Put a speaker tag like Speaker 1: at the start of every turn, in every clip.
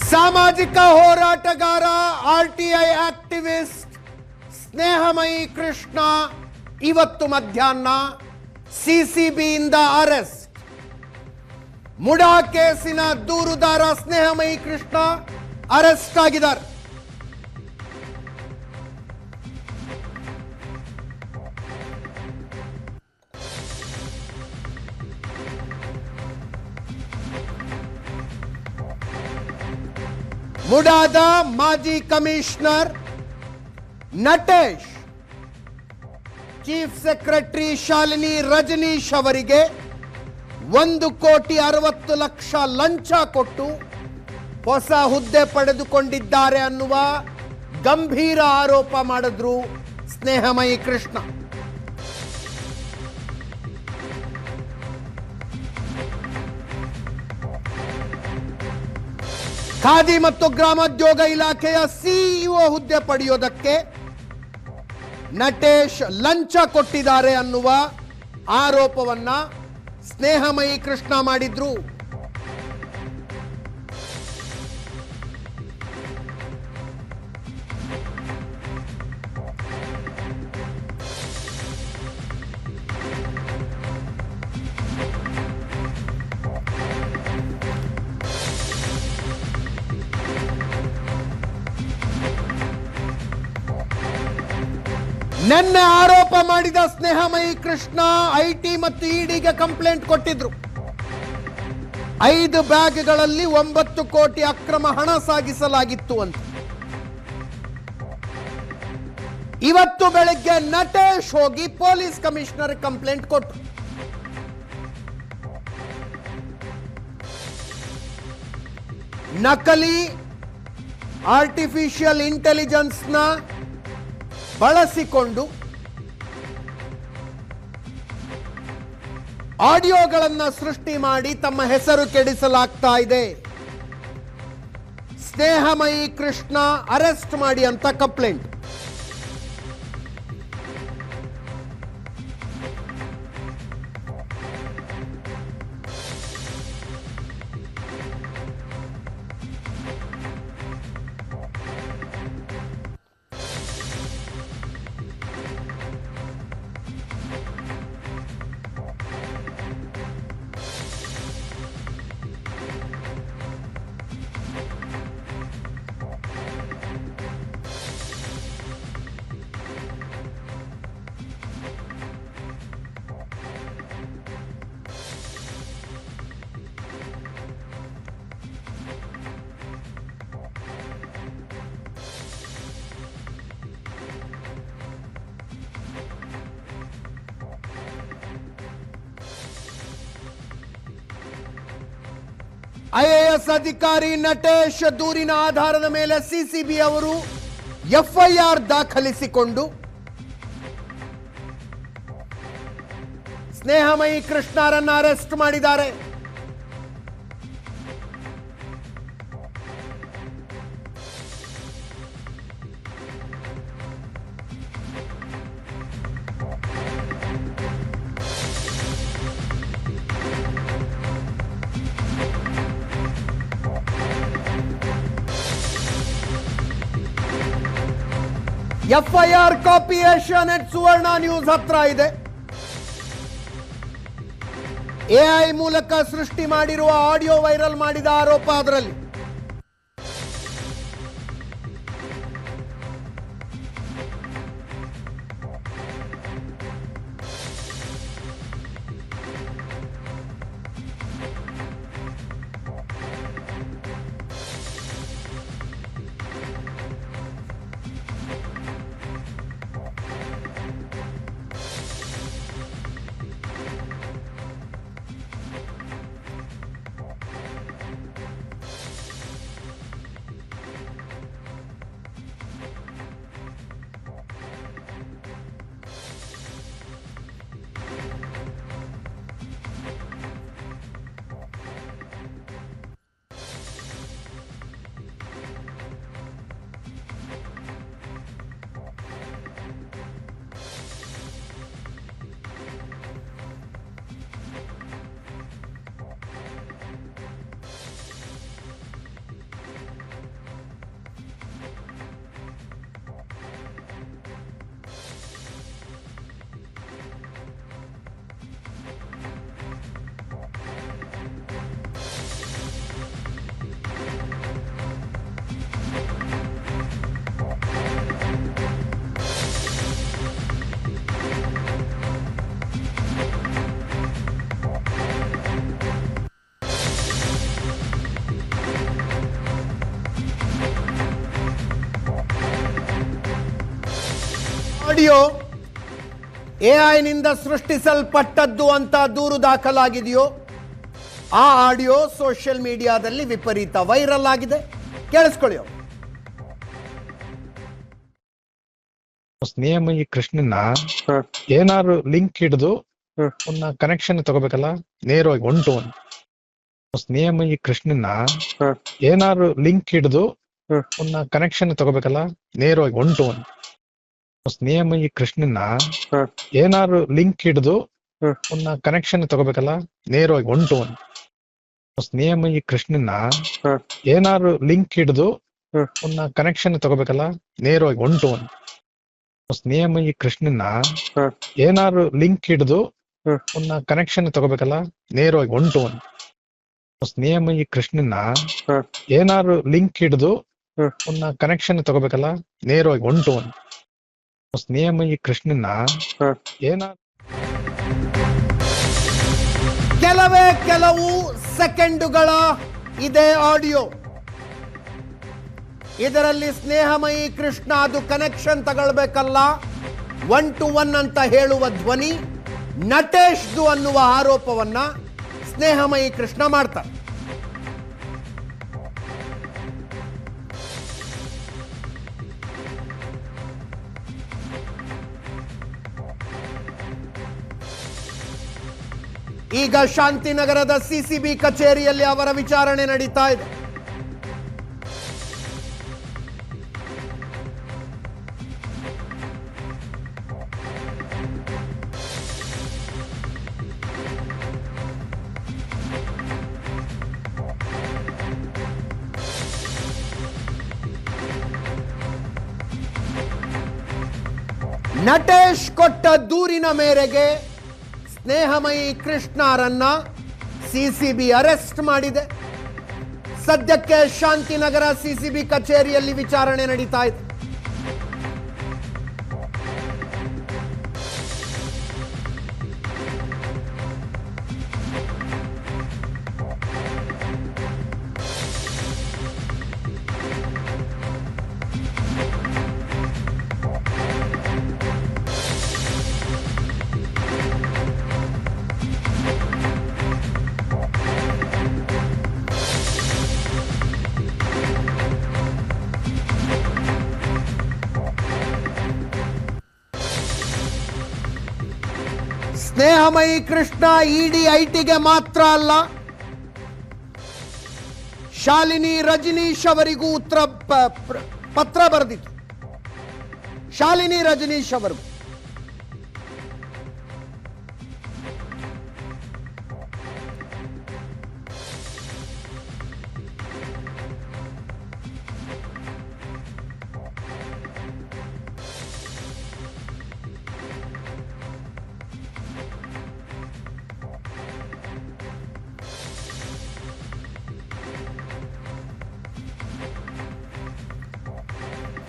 Speaker 1: ಸಾಮಾಜಿಕ ಹೋರಾಟಗಾರ RTI activist ಸ್ನೇಹಮಯಿ ಕೃಷ್ಣ ಇವತ್ತು ಮಧ್ಯಾಹ್ನ ಸಿಸಿಬಿಯಿಂದ ಅರೆಸ್ಟ್. ಮುಡಾ ಕೇಸಿನ ದೂರುದಾರ ಸ್ನೇಹಮಯಿ ಕೃಷ್ಣ ಅರೆಸ್ಟ್ ಆಗಿದ್ದಾರೆ. ಮುಡಾದ ಮಾಜಿ commissioner Natesh, chief secretary Shalini Rajneesh ಅವರಿಗೆ 1,60,00,000 ಲಂಚ ಕೊಟ್ಟು ಹೊಸ ಹುದ್ದೆ ಪಡೆದುಕೊಂಡಿದ್ದಾರೆ ಅನ್ನುವ ಗಂಭೀರ ಆರೋಪ ಮಾಡಿದ್ರು ಸ್ನೇಹಮಯಿ ಕೃಷ್ಣ. ಖಾದಿ ಮತ್ತು ಗ್ರಾಮೋದ್ಯೋಗ ಇಲಾಖೆಯ ಸಿಇಒ ಹುದ್ದೆ ಪಡೆಯೋದಕ್ಕೆ ನಟೇಶ್ ಲಂಚ ಕೊಟ್ಟಿದ್ದಾರೆ ಅನ್ನುವ ಆರೋಪವನ್ನ ಸ್ನೇಹಮಯಿ ಕೃಷ್ಣ ಮಾಡಿದ್ರು. ನಿನ್ನೆ ಆರೋಪ ಮಾಡಿದ ಸ್ನೇಹಮಯಿ ಕೃಷ್ಣ ಐಟಿ ಮತ್ತು ಇಡಿಗೆ ಕಂಪ್ಲೇಂಟ್ ಕೊಟ್ಟಿದ್ರು. 5 ಬ್ಯಾಗ್ಗಳಲ್ಲಿ 9 ಕೋಟಿ ಅಕ್ರಮ ಹಣ ಸಾಗಿಸಲಾಗಿತ್ತು ಅಂತ. ಇವತ್ತು ಬೆಳಗ್ಗೆ ನಟೇಶ್ ಹೋಗಿ ಪೊಲೀಸ್ ಕಮಿಷನರ್ ಕಂಪ್ಲೇಂಟ್ ಕೊಟ್ಟರು. ನಕಲಿ ಆರ್ಟಿಫಿಷಿಯಲ್ ಇಂಟೆಲಿಜೆನ್ಸ್ನ ಬಳಸಿಕೊಂಡು ಆಡಿಯೋಗಳನ್ನು ಸೃಷ್ಟಿ ಮಾಡಿ ತಮ್ಮ ಹೆಸರು ಕೆಡಿಸಲಾಗ್ತಾ ಇದೆ, ಸ್ನೇಹಮಯಿ ಕೃಷ್ಣ ಅರೆಸ್ಟ್ ಮಾಡಿ ಅಂತ ಕಂಪ್ಲೇಂಟ್. ಐಎಎಸ್ ಅಧಿಕಾರಿ ನಟೇಶ್ ದೂರಿನ ಆಧಾರದ ಮೇಲೆ ಸಿಸಿಬಿ ಅವರು ಎಫ್ಐಆರ್ ದಾಖಲಿಸಿಕೊಂಡು ಸ್ನೇಹಮಯಿ ಕೃಷ್ಣರನ್ನು ಅರೆಸ್ಟ್ ಮಾಡಿದ್ದಾರೆ. ಎಫ್ಐಆರ್ ಕಾಪಿ ಏಷ್ಯಾ ನೆಟ್ ಸುವರ್ಣ ನ್ಯೂಸ್ ಹತ್ರ ಇದೆ. ಎಐ ಮೂಲಕ ಸೃಷ್ಟಿ ಮಾಡಿರುವ ಆಡಿಯೋ ವೈರಲ್ ಮಾಡಿದ ಆರೋಪ ಅದರಲ್ಲಿ. ಆಡಿಯೋ ಎಐನಿಂದ ಸೃಷ್ಟಿಸಲ್ಪಟ್ಟದ್ದು ಅಂತ ದೂರು ದಾಖಲಾಗಿದೆಯೋ ಆ ಆಡಿಯೋ ಸೋಷಿಯಲ್ ಮೀಡಿಯಾದಲ್ಲಿ ವಿಪರೀತ ವೈರಲ್ ಆಗಿದೆ. ಕೇಳಿಸ್ಕೊಳ್ಳಿ.
Speaker 2: ಸ್ನೇಹಮಯಿ ಕೃಷ್ಣನ್ನ ಏನಾದ್ರು ಲಿಂಕ್ ಹಿಡಿದು ಒಂದು ಕನೆಕ್ಷನ್ ತಗೋಬೇಕಲ್ಲ, ನೇರವಾಗಿ 1 to 1. ಸ್ನೇಹಮಯಿ ಕೃಷ್ಣನ್ನ ಏನಾದ್ರು ಲಿಂಕ್ ಹಿಡಿದು ಒಂದು ಕನೆಕ್ಷನ್ ತಗೋಬೇಕಲ್ಲ, ನೇರವಾಗಿ 1 to 1. ಸ್ನೇಹಮಯಿ ಕೃಷ್ಣನ್ನ ಏನಾದ್ರು ಲಿಂಕ್ ಹಿಡಿದು ಒಂದು ಕನೆಕ್ಷನ್ ತಗೋಬೇಕಲ್ಲ, ನೇರವಾಗಿ 1 to 1. ಸ್ನೇಹಮಯಿ ಕೃಷ್ಣನ್ನ ಏನಾದ್ರು ಲಿಂಕ್ ಹಿಡಿದು ಒಂದು ಕನೆಕ್ಷನ್ ತಗೋಬೇಕಲ್ಲ, ನೇರವಾಗಿ 1 to 1. ಸ್ನೇಹಮಯಿ ಕೃಷ್ಣನ್ನ ಏನಾದ್ರು ಲಿಂಕ್ ಹಿಡಿದು ಒಂದು ಕನೆಕ್ಷನ್ ತಗೋಬೇಕಲ್ಲ, ನೇರವಾಗಿ 1 to 1. ಸ್ನೇಹಮಯಿ ಕೃಷ್ಣನ್ನ ಏನಾದ್ರು ಲಿಂಕ್ ಹಿಡಿದು ಒಂದು ಕನೆಕ್ಷನ್ ತಗೋಬೇಕಲ್ಲ, ನೇರವಾಗಿ 1 to 1. ಸ್ನೇಹಮಯಿ ಕೃಷ್ಣನ್ನ ಏನಾದ್ರು
Speaker 1: ಕೆಲವು ಸೆಕೆಂಡುಗಳ ಇದೆ ಆಡಿಯೋ. ಇದರಲ್ಲಿ ಸ್ನೇಹಮಯಿ ಕೃಷ್ಣ ಅದು ಕನೆಕ್ಷನ್ ತಗೊಳ್ಬೇಕಲ್ಲ, 1 to 1 ಅಂತ ಹೇಳುವ ಧ್ವನಿ ನಟೇಶ್ದು ಅನ್ನುವ ಆರೋಪವನ್ನ ಸ್ನೇಹಮಯಿ ಕೃಷ್ಣ ಮಾಡ್ತಾರೆ. ಈಗ ಶಾಂತಿನಗರದ ಸಿಸಿಬಿ ಕಚೇರಿಯಲ್ಲಿ ಅವರ ವಿಚಾರಣೆ ನಡೀತಾ ಇದೆ. ನಟೇಶ್ ಕೊಟ್ಟ ದೂರಿನ ಮೇರೆಗೆ ಸ್ನೇಹಮಯಿ ಕೃಷ್ಣರನ್ನ ಸಿಸಿಬಿ ಅರೆಸ್ಟ್ ಮಾಡಿದೆ. ಸದ್ಯಕ್ಕೆ ಶಾಂತಿನಗರ ಸಿಸಿಬಿ ಕಚೇರಿಯಲ್ಲಿ ವಿಚಾರಣೆ ನಡೀತಾ ಇದೆ. ಸ್ನೇಹಮಯಿ ಕೃಷ್ಣ ಇಡಿ ಐಟಿಗೆ ಮಾತ್ರ ಅಲ್ಲ, ಶಾಲಿನಿ ರಜನೀಶ್ ಅವರಿಗೂ ಪತ್ರ ಬರೆದಿತ್ತು. ಶಾಲಿನಿ ರಜನೀಶ್ ಅವರಿಗೂ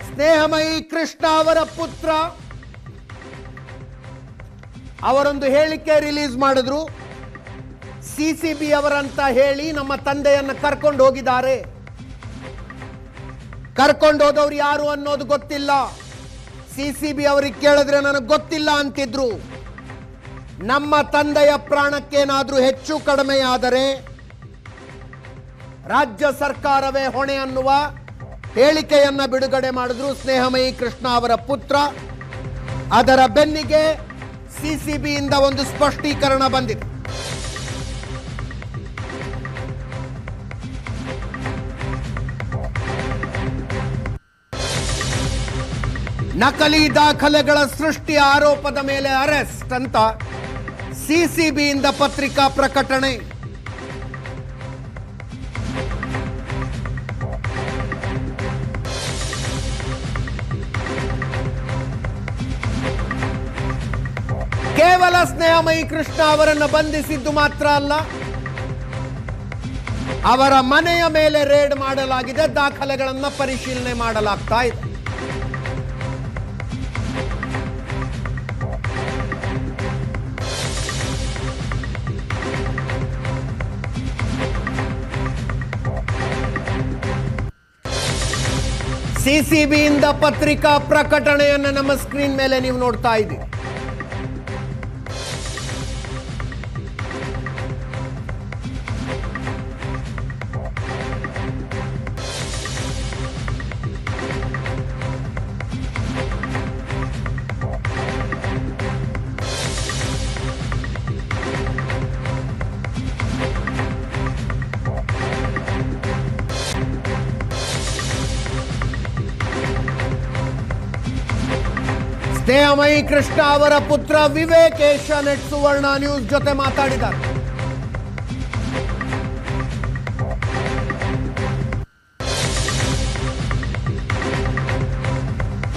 Speaker 1: ಸ್ನೇಹಮಯಿ ಕೃಷ್ಣ ಅವರ ಪುತ್ರ ಅವರೊಂದು ಹೇಳಿಕೆ ರಿಲೀಸ್ ಮಾಡಿದ್ರು. ಸಿಸಿಬಿ ಅವರಂತ ಹೇಳಿ ನಮ್ಮ ತಂದೆಯನ್ನ ಕರ್ಕೊಂಡು ಹೋಗಿದ್ದಾರೆ. ಕರ್ಕೊಂಡು ಹೋದವ್ರು ಯಾರು ಅನ್ನೋದು ಗೊತ್ತಿಲ್ಲ. ಸಿಸಿಬಿ ಅವರಿಗೆ ಕೇಳಿದ್ರೆ ನನಗೆ ಗೊತ್ತಿಲ್ಲ ಅಂತಿದ್ರು. ನಮ್ಮ ತಂದೆಯ ಪ್ರಾಣಕ್ಕೇನಾದ್ರೂ ಹೆಚ್ಚು ಕಡಿಮೆಯಾದರೆ ರಾಜ್ಯ ಸರ್ಕಾರವೇ ಹೊಣೆ ಅನ್ನುವ ಹೇಳಿಕೆಯನ್ನ ಬಿಡುಗಡೆ ಮಾಡಿದ್ರು ಸ್ನೇಹಮಯಿ ಕೃಷ್ಣ ಅವರ ಪುತ್ರ. ಅದರ ಬೆನ್ನಿಗೆ ಸಿಸಿಬಿಯಿಂದ ಒಂದು ಸ್ಪಷ್ಟೀಕರಣ ಬಂದಿದೆ. ನಕಲಿ ದಾಖಲೆಗಳ ಸೃಷ್ಟಿ ಆರೋಪದ ಮೇಲೆ ಅರೆಸ್ಟ್ ಅಂತ ಸಿಸಿಬಿಯಿಂದ ಪತ್ರಿಕಾ ಪ್ರಕಟಣೆ. ಕೇವಲ ಸ್ನೇಹಮಯಿ ಕೃಷ್ಣ ಅವರನ್ನು ಬಂಧಿಸಿದ್ದು ಮಾತ್ರ ಅಲ್ಲ, ಅವರ ಮನೆಯ ಮೇಲೆ ರೇಡ್ ಮಾಡಲಾಗಿದೆ. ದಾಖಲೆಗಳನ್ನು ಪರಿಶೀಲನೆ ಮಾಡಲಾಗ್ತಾ ಇದೆ. ಸಿಸಿಬಿಯಿಂದ ಪತ್ರಿಕಾ ಪ್ರಕಟಣೆಯನ್ನು ನಮ್ಮ ಸ್ಕ್ರೀನ್ ಮೇಲೆ ನೀವು ನೋಡ್ತಾ ಇದ್ದೀರಿ. ಸ್ನೇಹಮಯಿ ಕೃಷ್ಣ ಅವರ ಪುತ್ರ ವಿವೇಕ್ ಏಷ್ಯಾನೆಟ್ ಸುವರ್ಣ ನ್ಯೂಸ್ ಜೊತೆ ಮಾತಾಡಿದ್ದಾರೆ.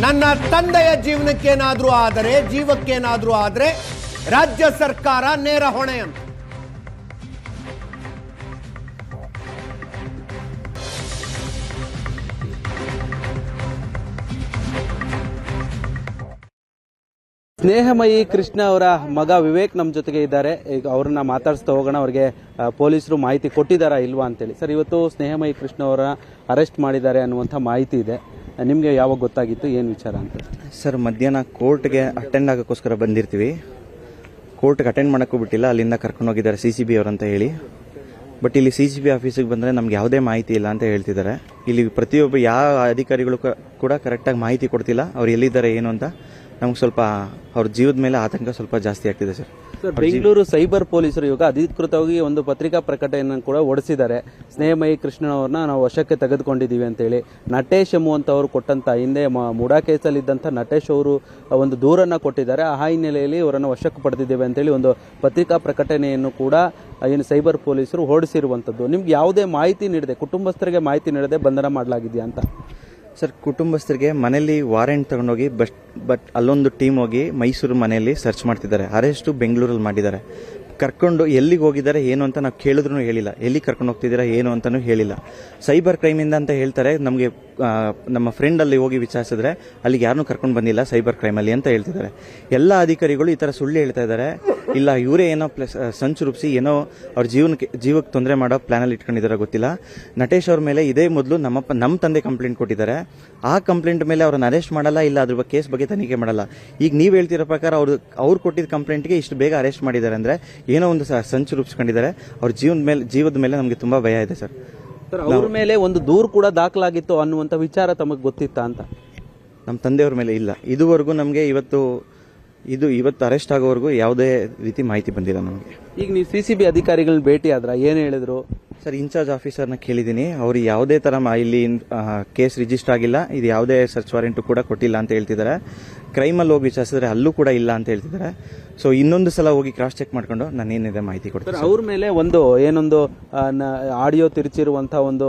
Speaker 1: ನನ್ನ ತಂದೆಯ ಜೀವಕ್ಕೇನಾದ್ರೂ ಆದರೆ ರಾಜ್ಯ ಸರ್ಕಾರ ನೇರ ಹೊಣೆ ಅಂತ.
Speaker 3: ಸ್ನೇಹಮಯಿ ಕೃಷ್ಣ ಅವರ ಮಗ ವಿವೇಕ್ ನಮ್ಮ ಜೊತೆಗೆ ಇದ್ದಾರೆ. ಈಗ ಅವ್ರನ್ನ ಮಾತಾಡಿಸ್ತಾ ಹೋಗೋಣ. ಅವ್ರಿಗೆ ಪೊಲೀಸರು ಮಾಹಿತಿ ಕೊಟ್ಟಿದ್ದಾರಾ ಇಲ್ವಾ ಅಂತೇಳಿ. ಸರ್, ಇವತ್ತು ಸ್ನೇಹಮಯಿ ಕೃಷ್ಣ ಅವರ ಅರೆಸ್ಟ್ ಮಾಡಿದ್ದಾರೆ ಅನ್ನುವಂಥ ಮಾಹಿತಿ ಇದೆ. ನಿಮಗೆ ಯಾವಾಗ ಗೊತ್ತಾಗಿತ್ತು, ಏನು ವಿಚಾರ ಅಂತ?
Speaker 4: ಸರ್, ಮಧ್ಯಾಹ್ನ ಕೋರ್ಟ್ಗೆ ಅಟೆಂಡ್ ಆಗೋಕ್ಕೋಸ್ಕರ ಬಂದಿರ್ತೀವಿ. ಕೋರ್ಟ್ಗೆ ಅಟೆಂಡ್ ಮಾಡೋಕ್ಕೂ ಬಿಟ್ಟಿಲ್ಲ, ಅಲ್ಲಿಂದ ಕರ್ಕೊಂಡು ಹೋಗಿದ್ದಾರೆ CCB ಅವರಂತ ಹೇಳಿ. ಬಟ್ ಇಲ್ಲಿ CCB ಆಫೀಸಿಗೆ ಬಂದರೆ ನಮ್ಗೆ ಯಾವುದೇ ಮಾಹಿತಿ ಇಲ್ಲ ಅಂತ ಹೇಳ್ತಿದ್ದಾರೆ. ಇಲ್ಲಿ ಪ್ರತಿಯೊಬ್ಬ ಯಾವ ಅಧಿಕಾರಿಗಳು ಕೂಡ ಕರೆಕ್ಟಾಗಿ ಮಾಹಿತಿ ಕೊಡ್ತಿಲ್ಲ, ಅವ್ರು ಎಲ್ಲಿದ್ದಾರೆ ಏನು ಅಂತ. ನಮ್ಗೆ ಸ್ವಲ್ಪ ಅವ್ರ ಜೀವದ ಮೇಲೆ ಆತಂಕ ಸ್ವಲ್ಪ ಜಾಸ್ತಿ ಆಗ್ತಿದೆ ಸರ್.
Speaker 3: ಸರ್, ಬೆಂಗಳೂರು ಸೈಬರ್ ಪೊಲೀಸರು ಇವಾಗ ಅಧಿಕೃತವಾಗಿ ಒಂದು ಪತ್ರಿಕಾ ಪ್ರಕಟಣೆಯನ್ನು ಕೂಡ ಹೊರಡಿಸಿದ್ದಾರೆ. ಸ್ನೇಹಮಯಿ ಕೃಷ್ಣನವ್ರನ್ನ ನಾವು ವಶಕ್ಕೆ ತೆಗೆದುಕೊಂಡಿದ್ದೀವಿ ಅಂತೇಳಿ. ನಟೇಶ್ ಎಂಬುವಂಥವ್ರು ಕೊಟ್ಟಂತ ಹಿಂದೆ ಮುಡಾ ಕೇಸಲ್ಲಿದ್ದಂಥ ನಟೇಶ್ ಅವರು ಒಂದು ದೂರನ್ನು ಕೊಟ್ಟಿದ್ದಾರೆ. ಆ ಹಿನ್ನೆಲೆಯಲ್ಲಿ ಅವರನ್ನು ವಶಕ್ಕೆ ಪಡೆದಿದ್ದೇವೆ ಅಂತೇಳಿ ಒಂದು ಪತ್ರಿಕಾ ಪ್ರಕಟಣೆಯನ್ನು ಕೂಡ ಏನು ಸೈಬರ್ ಪೊಲೀಸರು ಹೊರಡಿಸಿರುವಂಥದ್ದು. ನಿಮ್ಗೆ ಯಾವುದೇ ಮಾಹಿತಿ ನೀಡದೆ, ಕುಟುಂಬಸ್ಥರಿಗೆ ಮಾಹಿತಿ ನೀಡದೆ ಬಂಧನ ಮಾಡಲಾಗಿದೆಯಾ ಅಂತ?
Speaker 4: ಸರ್, ಕುಟುಂಬಸ್ಥರಿಗೆ ಮನೆಯಲ್ಲಿ ವಾರೆಂಟ್ ತಗೊಂಡೋಗಿ ಬಟ್ ಅಲ್ಲೊಂದು ಟೀಮ್ ಹೋಗಿ ಮೈಸೂರು ಮನೆಯಲ್ಲಿ ಸರ್ಚ್ ಮಾಡ್ತಿದ್ದಾರೆ. ಅರೆಸ್ಟು ಬೆಂಗಳೂರಲ್ಲಿ ಮಾಡಿದ್ದಾರೆ. ಕರ್ಕೊಂಡು ಎಲ್ಲಿಗೆ ಹೋಗಿದ್ದಾರೆ ಏನು ಅಂತ ನಾವು ಕೇಳಿದ್ರು ಹೇಳಿಲ್ಲ. ಎಲ್ಲಿ ಕರ್ಕೊಂಡು ಹೋಗ್ತಿದ್ದೀರಾ ಏನು ಅಂತಲೂ ಹೇಳಿಲ್ಲ. ಸೈಬರ್ ಕ್ರೈಮಿಂದ ಅಂತ ಹೇಳ್ತಾರೆ. ನಮಗೆ ನಮ್ಮ ಫ್ರೆಂಡ್ ಅಲ್ಲಿ ಹೋಗಿ ವಿಚಾರಿಸಿದ್ರೆ ಅಲ್ಲಿಗೆ ಯಾರನ್ನೂ ಕರ್ಕೊಂಡು ಬಂದಿಲ್ಲ ಸೈಬರ್ ಕ್ರೈಮಲ್ಲಿ ಅಂತ ಹೇಳ್ತಿದ್ದಾರೆ. ಎಲ್ಲ ಅಧಿಕಾರಿಗಳು ಈ ಥರ ಸುಳ್ಳು ಹೇಳ್ತಾ ಇದ್ದಾರೆ. ಇಲ್ಲ, ಇವರೇ ಏನೋ ಸಂಚು ರೂಪಿಸಿ ಏನೋ ಅವ್ರ ಜೀವಕ್ಕೆ ತೊಂದರೆ ಮಾಡೋ ಪ್ಲಾನಲ್ಲಿ ಇಟ್ಕೊಂಡಿದ್ದಾರೆ ಗೊತ್ತಿಲ್ಲ. ನಟೇಶ್ ಅವ್ರ ಮೇಲೆ ಇದೇ ಮೊದಲು ನಮ್ಮ ತಂದೆ ಕಂಪ್ಲೇಂಟ್ ಕೊಟ್ಟಿದ್ದಾರೆ. ಆ ಕಂಪ್ಲೇಂಟ್ ಮೇಲೆ ಅವ್ರನ್ನ ಅರೆಸ್ಟ್ ಮಾಡಲ್ಲ, ಇಲ್ಲ ಅದ್ರ ಕೇಸ್ ಬಗ್ಗೆ ತನಿಖೆ ಮಾಡಲ್ಲ. ಈಗ ನೀವು ಹೇಳ್ತಿರೋ ಪ್ರಕಾರ ಅವ್ರು ಕೊಟ್ಟಿದ್ದ ಕಂಪ್ಲೇಂಟ್ಗೆ ಇಷ್ಟು ಬೇಗ ಅರೆಸ್ಟ್ ಮಾಡಿದ್ದಾರೆ ಅಂದರೆ ಏನೋ ಒಂದು ಸಂಚು ರೂಪಿಸ್ಕೊಂಡಿದ್ದಾರೆ. ಅವ್ರ ಜೀವದ ಮೇಲೆ ನಮಗೆ ತುಂಬಾ ಭಯ ಇದೆ ಸರ್.
Speaker 3: ಅವ್ರ ಮೇಲೆ ಒಂದು ದೂರು ಕೂಡ ದಾಖಲಾಗಿತ್ತು ಅನ್ನುವಂಥ ವಿಚಾರ ತಮಗೆ ಗೊತ್ತಿತ್ತಾ ಅಂತ?
Speaker 4: ನಮ್ಮ ತಂದೆಯವ್ರ ಮೇಲೆ ಇಲ್ಲ. ಇದುವರೆಗೂ ನಮಗೆ ಇವತ್ತು ಅರೆಸ್ಟ್ ಆಗೋವರೆಗೂ ಯಾವುದೇ ರೀತಿ ಮಾಹಿತಿ ಬಂದಿಲ್ಲ ನಮಗೆ.
Speaker 3: ಈಗ ನೀವು CCB ಅಧಿಕಾರಿಗಳನ್ನ ಭೇಟಿ ಆದ್ರ, ಏನು ಹೇಳಿದ್ರು
Speaker 4: ಸರ್? ಇನ್ಚಾರ್ಜ್ ಆಫೀಸರ್ನ ಕೇಳಿದ್ದೀನಿ. ಅವ್ರು ಯಾವುದೇ ತರ ಇಲ್ಲಿ ಕೇಸ್ ರಿಜಿಸ್ಟರ್ ಆಗಿಲ್ಲ, ಇದು ಯಾವುದೇ ಸರ್ಚ್ ವಾರೆಂಟು ಕೂಡ ಕೊಟ್ಟಿಲ್ಲ ಅಂತ ಹೇಳ್ತಿದ್ದಾರೆ. ಕ್ರೈಮಲ್ಲಿ ಹೋಗಿ ವಿಚಾರಿಸಿದ್ರೆ ಅಲ್ಲೂ ಕೂಡ ಇಲ್ಲ ಅಂತ ಹೇಳ್ತಿದ್ದಾರೆ. ಸೊ ಇನ್ನೊಂದು ಸಲ ಹೋಗಿ ಕ್ರಾಸ್ ಚೆಕ್ ಮಾಡ್ಕೊಂಡು ನಾನು ಏನಿದೆ ಮಾಹಿತಿ ಕೊಡ್ತೀನಿ.
Speaker 3: ಅವ್ರ ಮೇಲೆ ಏನೊಂದು ಆಡಿಯೋ ತಿರುಚಿರುವಂತಹ ಒಂದು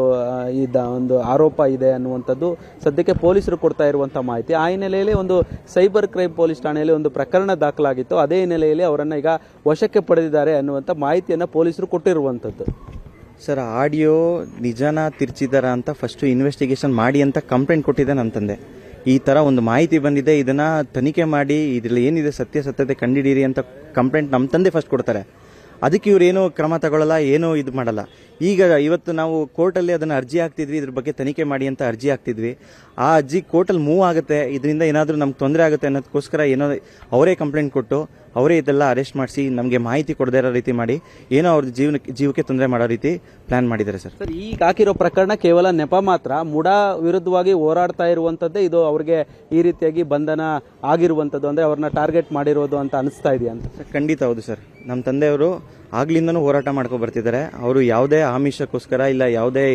Speaker 3: ಆರೋಪ ಇದೆ ಅನ್ನುವಂಥದ್ದು ಸದ್ಯಕ್ಕೆ ಪೊಲೀಸರು ಕೊಡ್ತಾ ಇರುವಂತಹ ಮಾಹಿತಿ. ಆ ಹಿನ್ನೆಲೆಯಲ್ಲಿ ಒಂದು ಸೈಬರ್ ಕ್ರೈಮ್ ಪೊಲೀಸ್ ಠಾಣೆಯಲ್ಲಿ ಒಂದು ಪ್ರಕರಣ ದಾಖಲಾಗಿತ್ತು. ಅದೇ ಹಿನ್ನೆಲೆಯಲ್ಲಿ ಅವರನ್ನ ಈಗ ವಶಕ್ಕೆ ಪಡೆದಿದ್ದಾರೆ ಅನ್ನುವಂಥ ಮಾಹಿತಿಯನ್ನ ಪೊಲೀಸರು ಕೊಟ್ಟಿರುವಂಥದ್ದು.
Speaker 4: ಸರ್, ಆಡಿಯೋ ನಿಜಾನ ತಿರ್ಚಿದಾರ ಅಂತ ಫಸ್ಟ್ ಇನ್ವೆಸ್ಟಿಗೇಷನ್ ಮಾಡಿ ಅಂತ ಕಂಪ್ಲೇಂಟ್ ಕೊಟ್ಟಿದ್ದೆ ನನ್ನ ತಂದೆ. ಈ ತರ ಒಂದು ಮಾಹಿತಿ ಬಂದಿದೆ, ಇದನ್ನ ತನಿಖೆ ಮಾಡಿ ಇದ್ರಲ್ಲಿ ಏನಿದೆ ಸತ್ಯತೆ ಕಂಡಿಡೀರಿ ಅಂತ ಕಂಪ್ಲೇಂಟ್ ನಮ್ಮ ತಂದೆ ಫಸ್ಟ್ ಕೊಡ್ತಾರೆ. ಅದಕ್ಕೆ ಇವ್ರು ಏನೋ ಕ್ರಮ ತಗೊಳ್ಳಲ್ಲ, ಏನೋ ಇದು ಮಾಡಲ್ಲ. ಈಗ ಇವತ್ತು ನಾವು ಕೋರ್ಟಲ್ಲಿ ಅದನ್ನ ಅರ್ಜಿ ಹಾಕ್ತಿದ್ವಿ, ಇದ್ರ ಬಗ್ಗೆ ತನಿಖೆ ಮಾಡಿ ಅಂತ ಅರ್ಜಿ ಹಾಕ್ತಿದ್ವಿ. ಆ ಅರ್ಜಿ ಕೋರ್ಟಲ್ಲಿ ಮೂವ್ ಆಗುತ್ತೆ, ಇದರಿಂದ ಏನಾದರೂ ನಮ್ಗೆ ತೊಂದರೆ ಆಗುತ್ತೆ ಅನ್ನೋದಕ್ಕೋಸ್ಕರ ಏನೋ ಅವರೇ ಕಂಪ್ಲೇಂಟ್ ಕೊಟ್ಟು ಅವರೇ ಇದೆಲ್ಲ ಅರೆಸ್ಟ್ ಮಾಡಿಸಿ ನಮಗೆ ಮಾಹಿತಿ ಕೊಡದೇ ಇರೋ ರೀತಿ ಮಾಡಿ ಏನೋ ಅವ್ರ ಜೀವಕ್ಕೆ ತೊಂದರೆ ಮಾಡೋ ರೀತಿ ಪ್ಲಾನ್ ಮಾಡಿದ್ದಾರೆ ಸರ್.
Speaker 3: ಸರ್, ಈಗ ಹಾಕಿರೋ ಪ್ರಕರಣ ಕೇವಲ ನೆಪ ಮಾತ್ರ. ಮುಡಾ ವಿರುದ್ಧವಾಗಿ ಹೋರಾಡ್ತಾ ಇರುವಂತದ್ದೇ ಇದು ಅವ್ರಿಗೆ ಈ ರೀತಿಯಾಗಿ ಬಂಧನ ಆಗಿರುವಂತದ್ದು, ಅಂದ್ರೆ ಅವ್ರನ್ನ ಟಾರ್ಗೆಟ್ ಮಾಡಿರೋದು ಅಂತ ಅನಿಸ್ತಾ ಇದೆಯಾ ಅಂತ?
Speaker 4: ಖಂಡಿತ ಹೌದು ಸರ್. ನಮ್ಮ ತಂದೆಯವರು ಆಗ್ಲಿಂದನೂ ಹೋರಾಟ ಮಾಡ್ಕೊಂಡು ಬರ್ತಿದ್ದಾರೆ. ಅವರು ಯಾವುದೇ ಆಮಿಷಕ್ಕೋಸ್ಕರ ಇಲ್ಲ ಯಾವುದೇ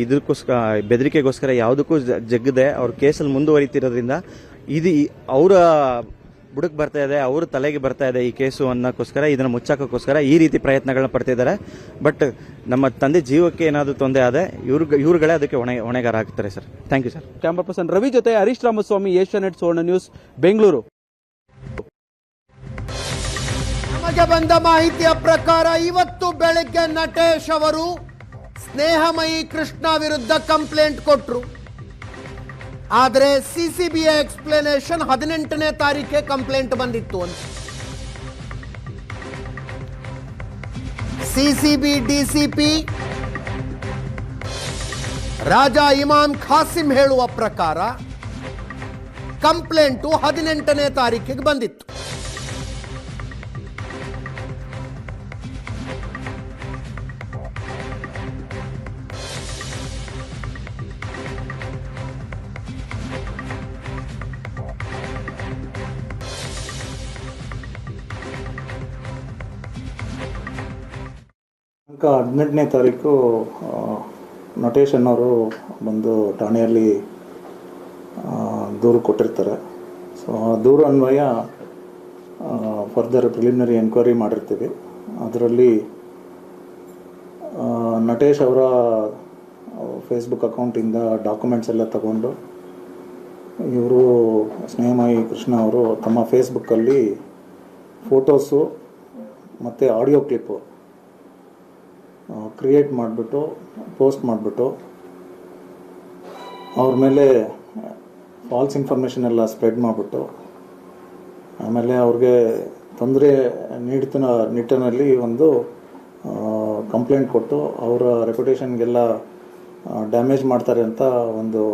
Speaker 4: ಇದಕ್ಕೋಸ್ಕರ ಬೆದರಿಕೆಗೋಸ್ಕರ ಯಾವುದಕ್ಕೂ ಜಗ್ಗದೆ ಅವ್ರ ಕೇಸಲ್ಲಿ ಮುಂದುವರಿತಿರೋದ್ರಿಂದ ಇದು ಅವರ ಬುಡಕ್ ಬರ್ತಾ ಇದೆ, ಅವ್ರ ತಲೆಗೆ ಬರ್ತಾ ಇದೆ ಈ ಕೇಸು ಅನ್ನೋಕ್ಕೋಸ್ಕರ, ಇದನ್ನ ಮುಚ್ಚಾಕೋಸ್ಕರ ಈ ರೀತಿ ಪ್ರಯತ್ನಗಳನ್ನ ಪಡ್ತಿದ್ದಾರೆ. ಬಟ್ ನಮ್ಮ ತಂದೆ ಜೀವಕ್ಕೆ ಏನಾದರೂ ತೊಂದರೆ ಆದ್ರೆ ಇವ್ರುಗಳೇ ಅದಕ್ಕೆ ಹೊಣೆಗಾರ ಆಗ್ತಾರೆ sir. Thank you sir.
Speaker 3: Camera person Ravi ಜೊತೆ ಹರೀಶ್ ರಾಮಸ್ವಾಮಿ, ಏಷ್ಯಾನೆಟ್ ಸುವರ್ಣ ನ್ಯೂಸ್, ಬೆಂಗಳೂರು.
Speaker 1: ನಮಗೆ ಬಂದ ಮಾಹಿತಿಯ ಪ್ರಕಾರ ಇವತ್ತು ಬೆಳಗ್ಗೆ ನಟೇಶ್ ಅವರು ಸ್ನೇಹಮಯಿ ಕೃಷ್ಣ ವಿರುದ್ಧ ಕಂಪ್ಲೇಂಟ್ ಕೊಟ್ಟರು. ಆದರೆ ಸಿಸಿಬಿಯ ಎಕ್ಸ್ಪ್ಲನೇಷನ್ 18ನೇ ತಾರೀಖೆ ಕಂಪ್ಲೇಂಟ್ ಬಂದಿತ್ತು ಅಂತ. ಸಿಸಿಬಿ ಡಿಸಿಪಿ ರಾಜ ಇಮಾಮ್ ಖಾಸಿಂ ಹೇಳುವ ಪ್ರಕಾರ ಕಂಪ್ಲೇಂಟು 18ನೇ ತಾರೀಕಿಗೆ ಬಂದಿತ್ತು.
Speaker 5: ದಿನಾಂಕ 18ನೇ ತಾರೀಕು ನಟೇಶ್ ಅನ್ನೋರು ಬಂದು ಠಾಣೆಯಲ್ಲಿ ದೂರು ಕೊಟ್ಟಿರ್ತಾರೆ. ಸೊ ಆ ದೂರು ಅನ್ವಯ ಫರ್ದರ್ ಪ್ರಿಲಿಮಿನರಿ ಎನ್ಕ್ವೈರಿ ಮಾಡಿರ್ತೀವಿ. ಅದರಲ್ಲಿ ನಟೇಶ್ ಅವರ ಫೇಸ್ಬುಕ್ ಅಕೌಂಟಿಂದ ಡಾಕ್ಯುಮೆಂಟ್ಸ್ ಎಲ್ಲ ತಗೊಂಡು ಇವರು ಸ್ನೇಹಮಯಿ ಕೃಷ್ಣ ಅವರು ತಮ್ಮ ಫೇಸ್ಬುಕ್ಕಲ್ಲಿ ಫೋಟೋಸು ಮತ್ತು ಆಡಿಯೋ ಕ್ಲಿಪ್ಪು ಕ್ರಿಯೇಟ್ ಮಾಡಿಬಿಟ್ಟು ಪೋಸ್ಟ್ ಮಾಡಿಬಿಟ್ಟು ಅವ್ರ ಮೇಲೆ ಫಾಲ್ಸ್ ಇನ್ಫಾರ್ಮೇಷನ್ ಎಲ್ಲ ಸ್ಪ್ರೆಡ್ ಮಾಡಿಬಿಟ್ಟು ಆಮೇಲೆ ಅವ್ರಿಗೆ ತೊಂದರೆ ನೀಡ್ತಿನ ನಿಟ್ಟಿನಲ್ಲಿ ಒಂದು ಕಂಪ್ಲೇಂಟ್ ಕೊಟ್ಟು ಅವರ ರೆಪ್ಯುಟೇಷನ್ಗೆಲ್ಲ ಡ್ಯಾಮೇಜ್ ಮಾಡ್ತಾರೆ ಅಂತ ಒಂದು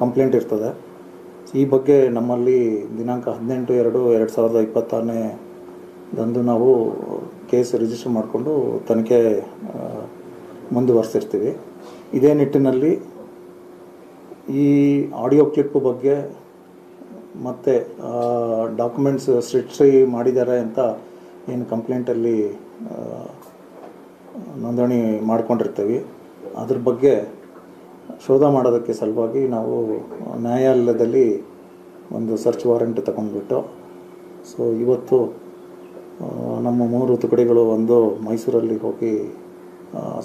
Speaker 5: ಕಂಪ್ಲೇಂಟ್ ಇರ್ತದೆ. ಈ ಬಗ್ಗೆ ನಮ್ಮಲ್ಲಿ ದಿನಾಂಕ 18/2/2026 ದಂದು ನಾವು ಕೇಸ್ ರಿಜಿಸ್ಟರ್ ಮಾಡಿಕೊಂಡು ತನಿಖೆ ಮುಂದುವರಿಸಿರ್ತೀವಿ. ಇದೇ ನಿಟ್ಟಿನಲ್ಲಿ ಈ ಆಡಿಯೋ ಕ್ಲಿಪ್ ಬಗ್ಗೆ ಮತ್ತು ಡಾಕ್ಯುಮೆಂಟ್ಸ್ ಸೃಷ್ಟಿ ಮಾಡಿದ್ದಾರೆ ಅಂತ ಏನು ಕಂಪ್ಲೇಂಟಲ್ಲಿ ನೋಂದಣಿ ಮಾಡ್ಕೊಂಡಿರ್ತೀವಿ, ಅದ್ರ ಬಗ್ಗೆ ಶೋಧ ಮಾಡೋದಕ್ಕೆ ಸಲುವಾಗಿ ನಾವು ನ್ಯಾಯಾಲಯದಲ್ಲಿ ಒಂದು ಸರ್ಚ್ ವಾರೆಂಟ್ ತಗೊಂಡ್ಬಿಟ್ಟು ಸೊ ಇವತ್ತು ನಮ್ಮ 3 ತುಕಡಿಗಳು ಒಂದು ಮೈಸೂರಲ್ಲಿ ಹೋಗಿ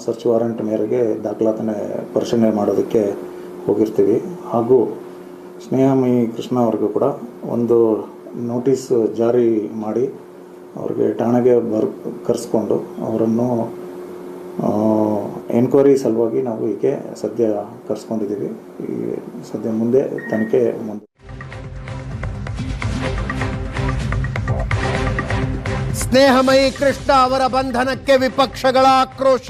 Speaker 5: ಸರ್ಚ್ ವಾರೆಂಟ್ ಮೇರೆಗೆ ದಾಖಲಾತಿ ಪರಿಶೀಲನೆ ಮಾಡೋದಕ್ಕೆ ಹೋಗಿರ್ತೀವಿ. ಹಾಗೂ ಸ್ನೇಹಮಯಿ ಕೃಷ್ಣ ಅವ್ರಿಗೂ ಕೂಡ ಒಂದು ನೋಟಿಸ್ ಜಾರಿ ಮಾಡಿ ಅವ್ರಿಗೆ ಠಾಣೆಗೆ ಕರೆಸ್ಕೊಂಡು ಅವರನ್ನು ಎನ್ಕ್ವೈರಿ ಸಲುವಾಗಿ ನಾವು ಹೀಗೆ ಸದ್ಯ ಕರೆಸ್ಕೊಂಡಿದ್ದೀವಿ. ಈ ಸದ್ಯ ಮುಂದೆ ತನಿಖೆ ಮುಂದೆ.
Speaker 1: ಸ್ನೇಹಮಯಿ ಕೃಷ್ಣ ಅವರ ಬಂಧನಕ್ಕೆ ವಿಪಕ್ಷಗಳ ಆಕ್ರೋಶ.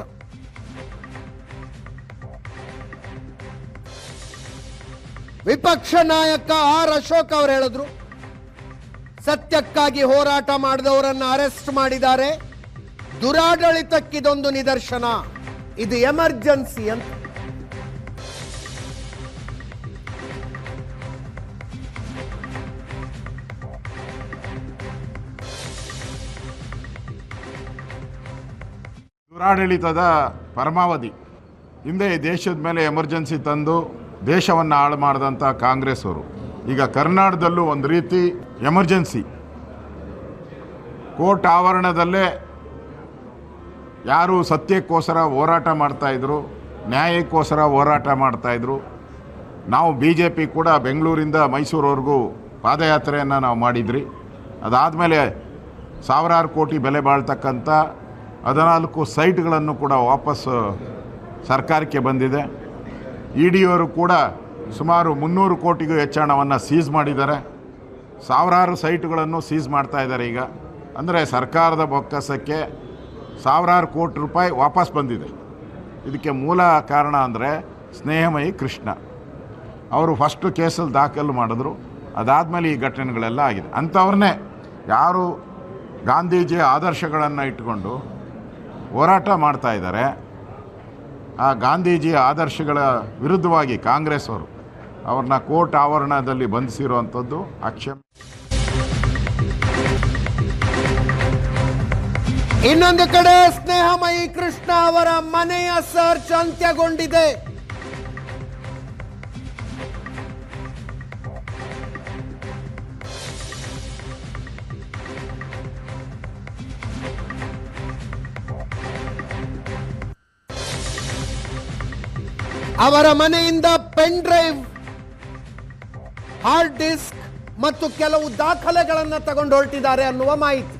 Speaker 1: ವಿಪಕ್ಷ ನಾಯಕ ಆರ್ ಅಶೋಕ್ ಅವರು ಹೇಳಿದ್ರು, ಸತ್ಯಕ್ಕಾಗಿ ಹೋರಾಟ ಮಾಡಿದವರನ್ನು ಅರೆಸ್ಟ್ ಮಾಡಿದ್ದಾರೆ, ದುರಾಡಳಿತಕ್ಕಿದೊಂದು ನಿದರ್ಶನ, ಇದು ಎಮರ್ಜೆನ್ಸಿ ಅಂತ.
Speaker 6: ದುರಾಡಳಿತದ ಪರಮಾವಧಿ. ಹಿಂದೆ ದೇಶದ ಮೇಲೆ ಎಮರ್ಜೆನ್ಸಿ ತಂದು ದೇಶವನ್ನು ಹಾಳು ಮಾಡಿದಂಥ ಕಾಂಗ್ರೆಸ್ ಅವರು ಈಗ ಕರ್ನಾಟಕದಲ್ಲೂ ಒಂದು ರೀತಿ ಎಮರ್ಜೆನ್ಸಿ. ಕೋರ್ಟ್ ಆವರಣದಲ್ಲೇ ಯಾರು ಸತ್ಯಕ್ಕೋಸ್ಕರ ಹೋರಾಟ ಮಾಡ್ತಾಯಿದ್ರು, ನ್ಯಾಯಕ್ಕೋಸ್ಕರ ಹೋರಾಟ ಮಾಡ್ತಾಯಿದ್ರು. ನಾವು BJP ಕೂಡ ಬೆಂಗಳೂರಿಂದ ಮೈಸೂರವರೆಗೂ ಪಾದಯಾತ್ರೆಯನ್ನು ನಾವು ಮಾಡಿದ್ರಿ. ಅದಾದಮೇಲೆ ಸಾವಿರಾರು ಕೋಟಿ ಬೆಲೆ ಬಾಳ್ತಕ್ಕಂಥ 14 ಸೈಟ್ಗಳನ್ನು ಕೂಡ ವಾಪಸ್ ಸರ್ಕಾರಕ್ಕೆ ಬಂದಿದೆ. ED ಅವರು ಕೂಡ ಸುಮಾರು 300 ಕೋಟಿಗೂ ಹೆಚ್ಚು ಹಣವನ್ನು ಸೀಸ್ ಮಾಡಿದ್ದಾರೆ. ಸಾವಿರಾರು ಸೈಟ್ಗಳನ್ನು ಸೀಸ್ ಮಾಡ್ತಾ ಇದ್ದಾರೆ. ಈಗ ಅಂದರೆ ಸರ್ಕಾರದ ಬೊಕ್ಕಸಕ್ಕೆ ಸಾವಿರಾರು ಕೋಟಿ ರೂಪಾಯಿ ವಾಪಸ್ ಬಂದಿದೆ. ಇದಕ್ಕೆ ಮೂಲ ಕಾರಣ ಅಂದರೆ ಸ್ನೇಹಮಯಿ ಕೃಷ್ಣ ಅವರು ಫಸ್ಟು ಕೇಸಲ್ಲಿ ದಾಖಲು ಮಾಡಿದ್ರು. ಅದಾದಮೇಲೆ ಈ ಘಟನೆಗಳೆಲ್ಲ ಆಗಿದೆ. ಅಂಥವ್ರನ್ನೇ ಯಾರು ಗಾಂಧೀಜಿಯ ಆದರ್ಶಗಳನ್ನು ಇಟ್ಟುಕೊಂಡು ಹೋರಾಟ ಮಾಡ್ತಾ ಇದ್ದಾರೆ, ಆ ಗಾಂಧೀಜಿಯ ಆದರ್ಶಗಳ ವಿರುದ್ಧವಾಗಿ ಕಾಂಗ್ರೆಸ್ ಅವರು ಅವ್ರನ್ನ ಕೋರ್ಟ್ ಆವರಣದಲ್ಲಿ ಬಂಧಿಸಿರುವಂಥದ್ದು ಅಕ್ಷಮ್ಯ.
Speaker 1: ಇನ್ನೊಂದು ಕಡೆ ಸ್ನೇಹಮಯಿ ಕೃಷ್ಣ ಅವರ ಮನೆಯ ಸರ್ಚ್ ಅಂತ್ಯಗೊಂಡಿದೆ. ಅವರ ಮನೆಯಿಂದ ಪೆನ್ ಡ್ರೈವ್, ಹಾರ್ಡ್ ಡಿಸ್ಕ್ ಮತ್ತು ಕೆಲವು ದಾಖಲೆಗಳನ್ನು ತಗೊಂಡು ಹೊರಟಿದ್ದಾರೆ ಅನ್ನುವ ಮಾಹಿತಿ.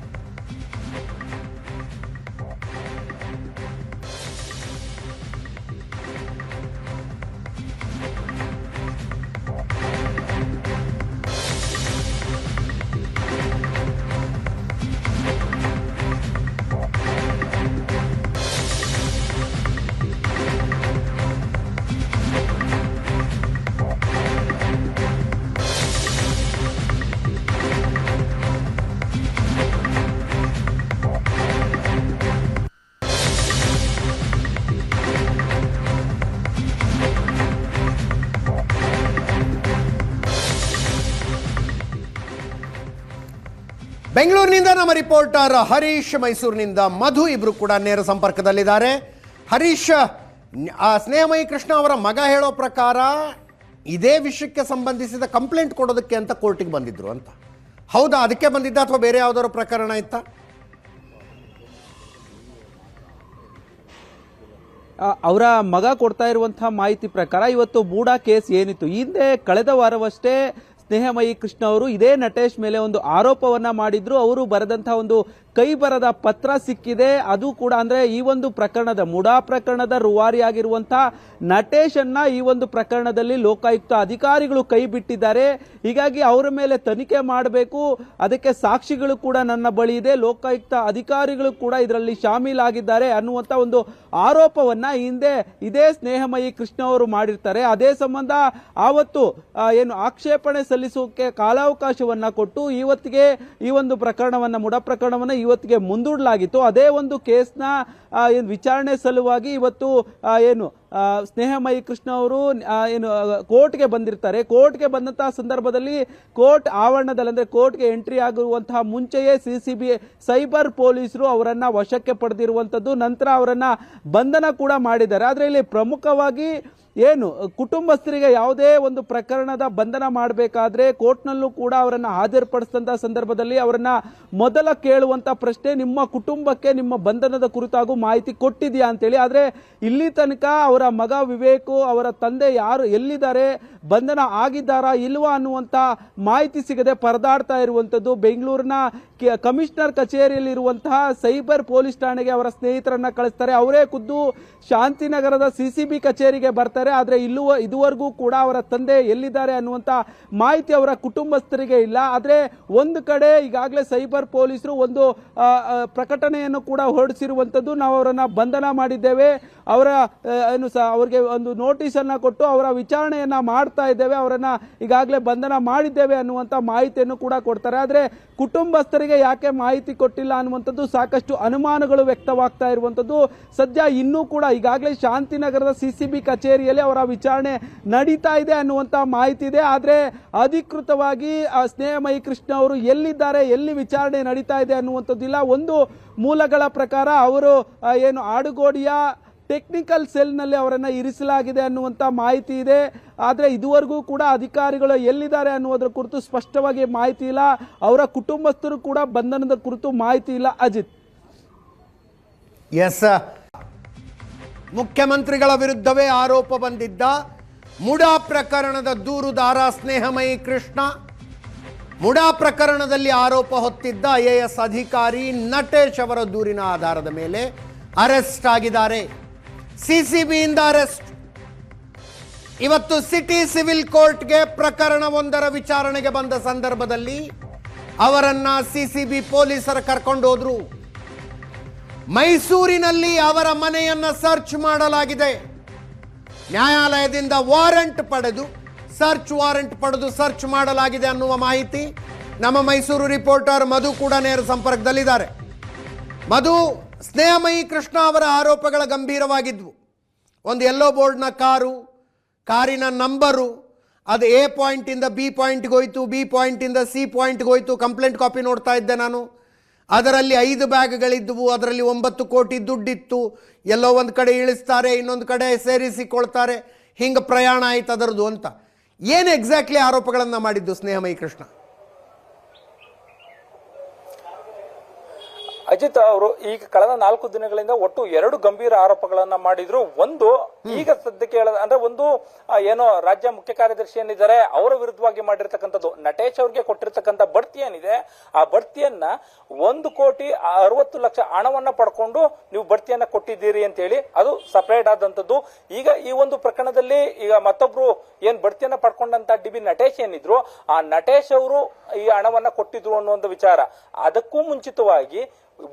Speaker 1: ಬೆಂಗಳೂರಿನಿಂದ ನಮ್ಮ ರಿಪೋರ್ಟರ್ ಹರೀಶ್, ಮೈಸೂರಿನಿಂದ ಮಧು, ಇಬ್ರು ಕೂಡ ನೇರ ಸಂಪರ್ಕದಲ್ಲಿದ್ದಾರೆ. ಹರೀಶ್, ಸ್ನೇಹಮಯಿ ಕೃಷ್ಣ ಅವರ ಮಗ ಹೇಳೋ ಪ್ರಕಾರ ಇದೇ ವಿಷಯಕ್ಕೆ ಸಂಬಂಧಿಸಿದ ಕಂಪ್ಲೇಂಟ್ ಕೊಡೋದಕ್ಕೆ ಅಂತ ಕೋರ್ಟಿಗೆ ಬಂದಿದ್ರು ಅಂತ. ಹೌದಾ? ಅದಕ್ಕೆ ಬಂದಿದ್ದ ಅಥವಾ ಬೇರೆ ಯಾವುದಾದ್ರು ಪ್ರಕರಣ ಇತ್ತಾ?
Speaker 3: ಅವರ ಮಗ ಕೊಡ್ತಾ ಇರುವಂತಹ ಮಾಹಿತಿ ಪ್ರಕಾರ ಇವತ್ತು ಮೂಡಾ ಕೇಸ್ ಏನಿತ್ತು, ಹಿಂದೆ ಕಳೆದ ವಾರವಷ್ಟೇ ಸ್ನೇಹಮಯಿ ಕೃಷ್ಣ ಅವರು ಇದೇ ನಟೇಶ್ ಮೇಲೆ ಒಂದು ಆರೋಪವನ್ನ ಮಾಡಿದ್ರು. ಅವರು ಬರೆದಂತಹ ಒಂದು ಕೈ ಬರದ ಪತ್ರ ಸಿಕ್ಕಿದೆ. ಅದು ಕೂಡ ಅಂದ್ರೆ ಈ ಒಂದು ಪ್ರಕರಣದ ಮುಡಾ ಪ್ರಕರಣದ ರೂವಾರಿಯಾಗಿರುವಂತಹ ನಟೇಶ್ ಅನ್ನ ಈ ಒಂದು ಪ್ರಕರಣದಲ್ಲಿ ಲೋಕಾಯುಕ್ತ ಅಧಿಕಾರಿಗಳು ಕೈ ಬಿಟ್ಟಿದ್ದಾರೆ. ಹೀಗಾಗಿ ಅವರ ಮೇಲೆ ತನಿಖೆ ಮಾಡಬೇಕು, ಅದಕ್ಕೆ ಸಾಕ್ಷಿಗಳು ಕೂಡ ನನ್ನ ಬಳಿ ಇದೆ, ಲೋಕಾಯುಕ್ತ ಅಧಿಕಾರಿಗಳು ಕೂಡ ಇದರಲ್ಲಿ ಶಾಮೀಲಾಗಿದ್ದಾರೆ ಅನ್ನುವಂತ ಒಂದು ಆರೋಪವನ್ನ ಹಿಂದೆ ಇದೇ ಸ್ನೇಹಮಯಿ ಕೃಷ್ಣ ಅವರು ಮಾಡಿರ್ತಾರೆ. ಅದೇ ಸಂಬಂಧ ಆವತ್ತು ಏನು ಆಕ್ಷೇಪಣೆ ಸಲ್ಲಿಸೋಕೆ ಕಾಲಾವಕಾಶವನ್ನ ಕೊಟ್ಟು ಇವತ್ತಿಗೆ ಈ ಒಂದು ಪ್ರಕರಣವನ್ನ ಮುಡಾ ಪ್ರಕರಣವನ್ನ ಇವತ್ತಿಗೆ ಮುಂದೂಡಲಾಗಿತ್ತು. ಅದೇ ಒಂದು ಕೇಸ್ನ ವಿಚಾರಣೆ ಸಲುವಾಗಿ ಇವತ್ತು ಏನು ಸ್ನೇಹಮಯಿ ಕೃಷ್ಣ ಅವರು ಏನು ಕೋರ್ಟ್ಗೆ ಬಂದಿರ್ತಾರೆ. ಕೋರ್ಟ್ಗೆ ಬಂದಂತಹ ಸಂದರ್ಭದಲ್ಲಿ ಕೋರ್ಟ್ ಆವರಣದಲ್ಲಿ ಅಂದ್ರೆ ಕೋರ್ಟ್ಗೆ ಎಂಟ್ರಿ ಆಗುವಂತಹ ಮುಂಚೆಯೇ ಸಿಸಿಬಿ ಸೈಬರ್ ಪೊಲೀಸರು ಅವರನ್ನ ವಶಕ್ಕೆ ಪಡೆದಿರುವಂತದ್ದು, ನಂತರ ಅವರನ್ನ ಬಂಧನ ಕೂಡ ಮಾಡಿದ್ದಾರೆ. ಆದ್ರೆ ಇಲ್ಲಿ ಪ್ರಮುಖವಾಗಿ ಏನು ಕುಟುಂಬಸ್ಥರಿಗೆ ಯಾವುದೇ ಒಂದು ಪ್ರಕರಣದ ಬಂಧನ ಮಾಡಬೇಕಾದ್ರೆ ಕೋರ್ಟ್ನಲ್ಲೂ ಕೂಡ ಅವರನ್ನ ಹಾಜರುಪಡಿಸಿದಂತಹ ಸಂದರ್ಭದಲ್ಲಿ ಅವರನ್ನ ಮೊದಲ ಕೇಳುವಂತ ಪ್ರಶ್ನೆ, ನಿಮ್ಮ ಕುಟುಂಬಕ್ಕೆ ನಿಮ್ಮ ಬಂಧನದ ಕುರಿತಾಗೂ ಮಾಹಿತಿ ಕೊಟ್ಟಿದ್ಯಾ ಅಂತೇಳಿ. ಆದ್ರೆ ಇಲ್ಲಿ ತನಕ ಅವರ ಮಗ ವಿವೇಕ್, ಅವರ ತಂದೆ ಯಾರು ಎಲ್ಲಿದ್ದಾರೆ, ಬಂಧನ ಆಗಿದ್ದಾರಾ ಇಲ್ವಾ ಅನ್ನುವಂತ ಮಾಹಿತಿ ಸಿಗದೆ ಪರದಾಡ್ತಾ ಇರುವಂತದ್ದು. ಬೆಂಗಳೂರಿನ ಕಮಿಷನರ್ ಕಚೇರಿಯಲ್ಲಿ ಇರುವಂತಹ ಸೈಬರ್ ಪೊಲೀಸ್ ಠಾಣೆಗೆ ಅವರ ಸ್ನೇಹಿತರನ್ನ ಕಳಿಸ್ತಾರೆ. ಅವರೇ ಖುದ್ದು ಶಾಂತಿನಗರದ ಸಿಸಿಬಿ ಕಚೇರಿಗೆ ಬರ್ತಾರೆ. ಆದ್ರೆ ಇದುವರೆಗೂ ಕೂಡ ಅವರ ತಂದೆ ಎಲ್ಲಿದ್ದಾರೆ ಅನ್ನುವಂತ ಮಾಹಿತಿ ಅವರ ಕುಟುಂಬಸ್ಥರಿಗೆ ಇಲ್ಲ. ಆದ್ರೆ ಒಂದು ಕಡೆ ಈಗಾಗಲೇ ಸೈಬರ್ ಪೊಲೀಸರು ಒಂದು ಪ್ರಕಟಣೆಯನ್ನು ಕೂಡ ಹೊರಡಿಸಿರುವಂತದ್ದು, ನಾವು ಅವರನ್ನ ಬಂಧನ ಮಾಡಿದ್ದೇವೆ, ಅವರಿಗೆ ಒಂದು ನೋಟಿಸ್ ಅನ್ನ ಕೊಟ್ಟು ಅವರ ವಿಚಾರಣೆಯನ್ನ ಮಾಡ್ತಾ ಇದ್ದೇವೆ, ಅವರನ್ನ ಈಗಾಗಲೇ ಬಂಧನ ಮಾಡಿದ್ದೇವೆ ಅನ್ನುವಂತ ಮಾಹಿತಿಯನ್ನು ಕೂಡ ಕೊಡ್ತಾರೆ. ಆದ್ರೆ ಕುಟುಂಬಸ್ಥರಿಗೆ ಯಾಕೆ ಮಾಹಿತಿ ಕೊಟ್ಟಿಲ್ಲ ಅನ್ನುವಂಥದ್ದು ಸಾಕಷ್ಟು ಅನುಮಾನಗಳು ವ್ಯಕ್ತವಾಗ್ತಾ ಇರುವಂತದ್ದು. ಸದ್ಯ ಇನ್ನೂ ಕೂಡ ಈಗಾಗಲೇ ಶಾಂತಿನಗರದ ಸಿಸಿಬಿ ಕಚೇರಿಯಲ್ಲಿ ಅವರ ವಿಚಾರಣೆ ನಡೀತಾ ಇದೆ ಅನ್ನುವಂತ ಮಾಹಿತಿ ಇದೆ. ಆದ್ರೆ ಅಧಿಕೃತವಾಗಿ ಸ್ನೇಹಮಯಿ ಕೃಷ್ಣ ಅವರು ಎಲ್ಲಿದ್ದಾರೆ, ಎಲ್ಲಿ ವಿಚಾರಣೆ ನಡೀತಾ ಇದೆ ಅನ್ನುವಂಥದ್ದಿಲ್ಲ. ಒಂದು ಮೂಲಗಳ ಪ್ರಕಾರ ಅವರು ಏನು ಆಡುಗೋಡಿಯ ಟೆಕ್ನಿಕಲ್ ಸೆಲ್ನಲ್ಲಿ ಅವರನ್ನ ಇರಿಸಲಾಗಿದೆ ಅನ್ನುವಂತ ಮಾಹಿತಿ ಇದೆ. ಆದ್ರೆ ಇದುವರೆಗೂ ಕೂಡ ಅಧಿಕಾರಿಗಳು ಎಲ್ಲಿದ್ದಾರೆ ಅನ್ನುವುದರ ಕುರಿತು ಸ್ಪಷ್ಟವಾಗಿ ಮಾಹಿತಿ ಇಲ್ಲ. ಅವರ ಕುಟುಂಬಸ್ಥರು ಕೂಡ ಬಂಧನದ ಕುರಿತು ಮಾಹಿತಿ ಇಲ್ಲ. ಅಜಿತ್,
Speaker 1: ಎಸ್, ಮುಖ್ಯಮಂತ್ರಿಗಳ ವಿರುದ್ಧವೇ ಆರೋಪ ಬಂದಿದ್ದ ಮುಡಾ ಪ್ರಕರಣದ ದೂರುದಾರ ಸ್ನೇಹಮಯಿ ಕೃಷ್ಣ, ಮುಡಾ ಪ್ರಕರಣದಲ್ಲಿ ಆರೋಪ ಹೊತ್ತಿದ್ದ IAS ಅಧಿಕಾರಿ ನಟೇಶ್ ಅವರ ದೂರಿನ ಆಧಾರದ ಮೇಲೆ ಅರೆಸ್ಟ್ ಆಗಿದ್ದಾರೆ. ಸಿಸಿಬಿಯಿಂದ ಅರೆಸ್ಟ್. ಇವತ್ತು ಸಿಟಿ ಸಿವಿಲ್ ಕೋರ್ಟ್ಗೆ ಪ್ರಕರಣವೊಂದರ ವಿಚಾರಣೆಗೆ ಬಂದ ಸಂದರ್ಭದಲ್ಲಿ ಅವರನ್ನ ಸಿಸಿಬಿ ಪೊಲೀಸರು ಕರ್ಕೊಂಡು ಹೋದ್ರು. ಮೈಸೂರಿನಲ್ಲಿ ಅವರ ಮನೆಯನ್ನ ಸರ್ಚ್ ಮಾಡಲಾಗಿದೆ. ನ್ಯಾಯಾಲಯದಿಂದ ವಾರೆಂಟ್ ಪಡೆದು ಸರ್ಚ್ ಮಾಡಲಾಗಿದೆ ಅನ್ನುವ ಮಾಹಿತಿ ನಮ್ಮ ಮೈಸೂರು ರಿಪೋರ್ಟರ್ ಮಧು ಕೂಡ ನೇರ ಸಂಪರ್ಕದಲ್ಲಿದ್ದಾರೆ. ಮಧು, ಸ್ನೇಹಮಯಿ ಕೃಷ್ಣ ಅವರ ಆರೋಪಗಳ ಗಂಭೀರವಾಗಿದ್ವು. ಒಂದು ಯೆಲ್ಲೋ ಬೋರ್ಡ್ನ ಕಾರಿನ ನಂಬರು, ಅದು A ಪಾಯಿಂಟಿಂದ B ಪಾಯಿಂಟ್ಗೆ ಹೋಯ್ತು, B ಪಾಯಿಂಟಿಂದ C ಪಾಯಿಂಟ್ಗೆ ಹೋಯ್ತು. ಕಂಪ್ಲೇಂಟ್ ಕಾಪಿ ನೋಡ್ತಾ ಇದ್ದೆ ನಾನು. ಅದರಲ್ಲಿ 5 ಬ್ಯಾಗ್ಗಳಿದ್ದವು, ಅದರಲ್ಲಿ 9 ಕೋಟಿ ದುಡ್ಡಿತ್ತು. ಎಲ್ಲೋ ಒಂದು ಕಡೆ ಇಳಿಸ್ತಾರೆ, ಇನ್ನೊಂದು ಕಡೆ ಸೇರಿಸಿಕೊಳ್ತಾರೆ, ಹಿಂಗೆ ಪ್ರಯಾಣ ಆಯ್ತು ಅದರದ್ದು ಅಂತ. ಏನು ಎಕ್ಸಾಕ್ಟ್ಲಿ ಆರೋಪಗಳನ್ನು ಮಾಡಿದ್ದು ಸ್ನೇಹಮಯಿ ಕೃಷ್ಣ?
Speaker 7: ಅಜಿತ್ ಅವರು ಈಗ ಕಳೆದ 4 ದಿನಗಳಿಂದ ಒಟ್ಟು 2 ಗಂಭೀರ ಆರೋಪಗಳನ್ನ ಮಾಡಿದ್ರು. ಒಂದು ಈಗ ಸದ್ಯಕ್ಕೆ ಅಂದ್ರೆ ಒಂದು ಏನೋ ರಾಜ್ಯ ಮುಖ್ಯ ಕಾರ್ಯದರ್ಶಿ ಏನಿದ್ದಾರೆ ಅವರ ವಿರುದ್ಧವಾಗಿ ಮಾಡಿರ್ತಕ್ಕಂಥದ್ದು, ನಟೇಶ್ ಅವ್ರಿಗೆ ಕೊಟ್ಟಿರ್ತಕ್ಕಂಥ ಬಡ್ತಿ ಏನಿದೆ ಆ ಬಡ್ತಿಯನ್ನ 1,60,00,000 ಹಣವನ್ನ ಪಡ್ಕೊಂಡು ನೀವು ಬಡ್ತಿಯನ್ನ ಕೊಟ್ಟಿದ್ದೀರಿ ಅಂತ ಹೇಳಿ ಅದು ಸಪರೇಟ್ ಆದಂತದ್ದು. ಈಗ ಈ ಒಂದು ಪ್ರಕರಣದಲ್ಲಿ ಈಗ ಮತ್ತೊಬ್ರು ಏನ್ ಬಡ್ತಿಯನ್ನ ಪಡ್ಕೊಂಡಂತ DB ನಟೇಶ್ ಏನಿದ್ರು ಆ ನಟೇಶ್ ಅವರು ಈ ಹಣವನ್ನ ಕೊಟ್ಟಿದ್ರು ಅನ್ನುವಂಥ ವಿಚಾರ. ಅದಕ್ಕೂ ಮುಂಚಿತವಾಗಿ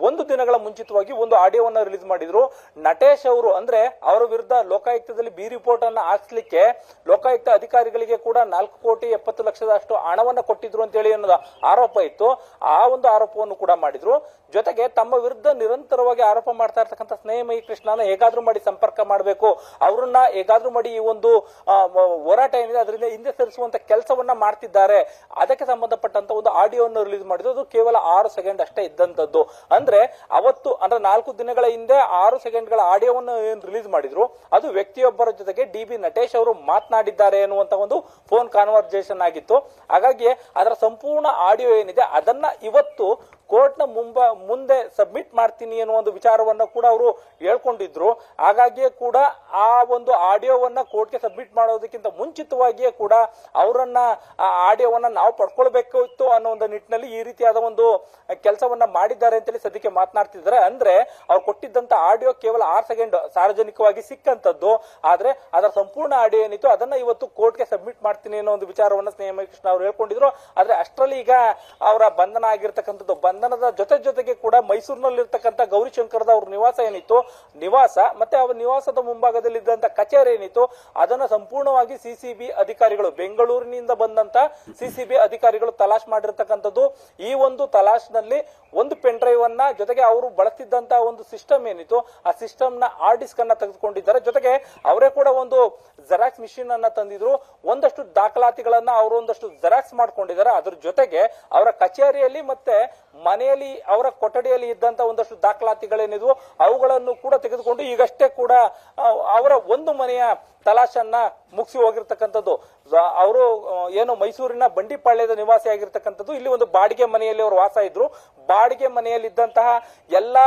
Speaker 7: ಒಂದು ದಿನಗಳ ಮುಂಚಿತವಾಗಿ ಒಂದು ಆಡಿಯೋವನ್ನ ರಿಲೀಸ್ ಮಾಡಿದ್ರು. ನಟೇಶ್ ಅವರು ಅಂದ್ರೆ ಅವರ ವಿರುದ್ಧ ಲೋಕಾಯುಕ್ತದಲ್ಲಿ ಬಿ ರಿಪೋರ್ಟ್ ಅನ್ನ ಹಾಕ್ಸ್ಲಿಕ್ಕೆ ಲೋಕಾಯುಕ್ತ ಅಧಿಕಾರಿಗಳಿಗೆ ಕೂಡ 4,70,00,000 ಹಣವನ್ನ ಕೊಟ್ಟಿದ್ರು ಅಂತ ಹೇಳಿ ಅನ್ನೋದು ಆರೋಪ ಇತ್ತು. ಆ ಒಂದು ಆರೋಪವನ್ನು ಕೂಡ ಮಾಡಿದ್ರು. ಜೊತೆಗೆ ತಮ್ಮ ವಿರುದ್ಧ ನಿರಂತರವಾಗಿ ಆರೋಪ ಮಾಡ್ತಾ ಇರ್ತಕ್ಕಂಥ ಸ್ನೇಹಮಯಿ ಕೃಷ್ಣನ ಹೇಗಾದ್ರೂ ಮಾಡಿ ಸಂಪರ್ಕ ಮಾಡಬೇಕು, ಅವರನ್ನ ಹೇಗಾದ್ರೂ ಮಾಡಿ ಈ ಒಂದು ಹೋರಾಟ ಏನಿದೆ ಅದರಿಂದ ಹಿಂದೆ ಸರಿಸುವಂತ ಕೆಲಸವನ್ನ ಮಾಡ್ತಿದ್ದಾರೆ. ಅದಕ್ಕೆ ಸಂಬಂಧಪಟ್ಟಂತ ಒಂದು ಆಡಿಯೋವನ್ನು ರಿಲೀಸ್ ಮಾಡಿದ್ರು. ಅದು ಕೇವಲ 6 ಸೆಕೆಂಡ್ ಅಷ್ಟೇ ಇದ್ದಂತದ್ದು. ಅಂದ್ರೆ ಅವತ್ತು ಅಂದ್ರೆ 4 ದಿನಗಳ ಹಿಂದೆ 6 ಸೆಕೆಂಡ್ಗಳ ಆಡಿಯೋವನ್ನು ರಿಲೀಸ್ ಮಾಡಿದ್ರು. ಅದು ವ್ಯಕ್ತಿಯೊಬ್ಬರ ಜೊತೆಗೆ ಡಿ.ಬಿ. ನಟೇಶ್ ಅವರು ಮಾತನಾಡಿದ್ದಾರೆ ಎನ್ನುವಂತ ಒಂದು ಫೋನ್ ಕಾನ್ವರ್ಸೇಷನ್ ಆಗಿತ್ತು. ಹಾಗಾಗಿ ಅದರ ಸಂಪೂರ್ಣ ಆಡಿಯೋ ಏನಿದೆ ಅದನ್ನ ಇವತ್ತು ಕೋರ್ಟ್ನ ಮುಂದೆ ಸಬ್ಮಿಟ್ ಮಾಡ್ತೀನಿ ಅನ್ನೋ ಒಂದು ವಿಚಾರವನ್ನ ಕೂಡ ಅವರು ಹೇಳ್ಕೊಂಡಿದ್ರು. ಹಾಗಾಗಿಯೇ ಕೂಡ ಆ ಒಂದು ಆಡಿಯೋವನ್ನ ಕೋರ್ಟ್ಗೆ ಸಬ್ಮಿಟ್ ಮಾಡೋದಕ್ಕಿಂತ ಮುಂಚಿತವಾಗಿಯೇ ಕೂಡ ಅವರನ್ನ ಆ ಆಡಿಯೋವನ್ನ ನಾವು ಪಡ್ಕೊಳ್ಬೇಕಿತ್ತು ಅನ್ನೋ ಒಂದು ನಿಟ್ಟಿನಲ್ಲಿ ಈ ರೀತಿಯಾದ ಒಂದು ಕೆಲಸವನ್ನ ಮಾಡಿದ್ದಾರೆ ಅಂತೇಳಿ ಸದ್ಯಕ್ಕೆ ಮಾತನಾಡ್ತಿದ್ದಾರೆ. ಅಂದ್ರೆ ಅವ್ರು ಕೊಟ್ಟಿದ್ದಂತ ಆಡಿಯೋ ಕೇವಲ 6 ಸೆಕೆಂಡ್ ಸಾರ್ವಜನಿಕವಾಗಿ ಸಿಕ್ಕಂತದ್ದು. ಆದ್ರೆ ಅದರ ಸಂಪೂರ್ಣ ಆಡಿಯೋ ಏನಿತ್ತು ಅದನ್ನ ಇವತ್ತು ಕೋರ್ಟ್ಗೆ ಸಬ್ಮಿಟ್ ಮಾಡ್ತೀನಿ ಅನ್ನೋ ಒಂದು ವಿಚಾರವನ್ನ ಸ್ನೇಹಮಯಿ ಕೃಷ್ಣ ಅವರು ಹೇಳ್ಕೊಂಡಿದ್ರು. ಆದ್ರೆ ಅಷ್ಟರಲ್ಲಿ ಈಗ ಅವರ ಬಂಧನ ಆಗಿರ್ತಕ್ಕಂಥದ್ದು. ಬಂಧನದ ಜೊತೆಗೆ ಕೂಡ ಮೈಸೂರಿನಲ್ಲಿರ್ತಕ್ಕಂಥ ಗೌರಿಶಂಕರದ ಅವ್ರ ನಿವಾಸ ಏನಿತ್ತು, ನಿವಾಸ ಮತ್ತೆ ಅವರ ನಿವಾಸದ ಮುಂಭಾಗದಲ್ಲಿ ಇದ್ದಂತ ಕಚೇರಿ ಏನಿತ್ತು ಅದನ್ನ ಸಂಪೂರ್ಣವಾಗಿ ಸಿಸಿಬಿ ಅಧಿಕಾರಿಗಳು, ಬೆಂಗಳೂರಿನಿಂದ ಬಂದಂತ ಸಿಸಿಬಿ ಅಧಿಕಾರಿಗಳು ತಲಾಶ್ ಮಾಡಿರ್ತಕ್ಕಂಥದ್ದು. ಈ ಒಂದು ತಲಾಶ್ ನಲ್ಲಿ ಒಂದು ಪೆನ್ ಡ್ರೈವ್ ಅನ್ನ ಜೊತೆಗೆ ಅವರು ಬಳಸ್ತಿದ್ದಂತ ಒಂದು ಸಿಸ್ಟಮ್ ಏನಿತ್ತು ಆ ಸಿಸ್ಟಮ್ ನ ಹಾರ್ಡ್ ಡಿಸ್ಕ್ ಅನ್ನ ತೆಗೆದುಕೊಂಡಿದ್ದಾರೆ. ಜೊತೆಗೆ ಅವರೇ ಕೂಡ ಒಂದು ಜೆರಾಕ್ಸ್ ಮಿಷಿನ್ ಅನ್ನ ತಂದಿದ್ರು. ಒಂದಷ್ಟು ದಾಖಲಾತಿಗಳನ್ನ ಅವರು ಒಂದಷ್ಟು ಜೆರಾಕ್ಸ್ ಮಾಡ್ಕೊಂಡಿದ್ದಾರೆ. ಅದ್ರ ಜೊತೆಗೆ ಅವರ ಕಚೇರಿಯಲ್ಲಿ ಮತ್ತೆ ಮನೆಯಲ್ಲಿ ಅವರ ಕೊಠಡಿಯಲ್ಲಿ ಇದ್ದಂತ ಒಂದಷ್ಟು ದಾಖಲಾತಿಗಳೇನಿದ್ವು ಅವುಗಳನ್ನು ಕೂಡ ತೆಗೆದುಕೊಂಡು ಈಗಷ್ಟೇ ಕೂಡ ಅವರ ಒಂದು ಮನೆಯ ತಲಾಶನ್ನ ಮುಗಿಸಿ ಹೋಗಿರ್ತಕ್ಕಂಥದ್ದು. ಅವರು ಏನು ಮೈಸೂರಿನ ಬಂಡಿಪಾಳ್ಯದ ನಿವಾಸಿ ಆಗಿರ್ತಕ್ಕಂಥದ್ದು. ಇಲ್ಲಿ ಒಂದು ಬಾಡಿಗೆ ಮನೆಯಲ್ಲಿ ಅವರು ವಾಸ ಇದ್ರು. ಬಾಡಿಗೆ ಮನೆಯಲ್ಲಿದ್ದಂತಹ ಎಲ್ಲಾ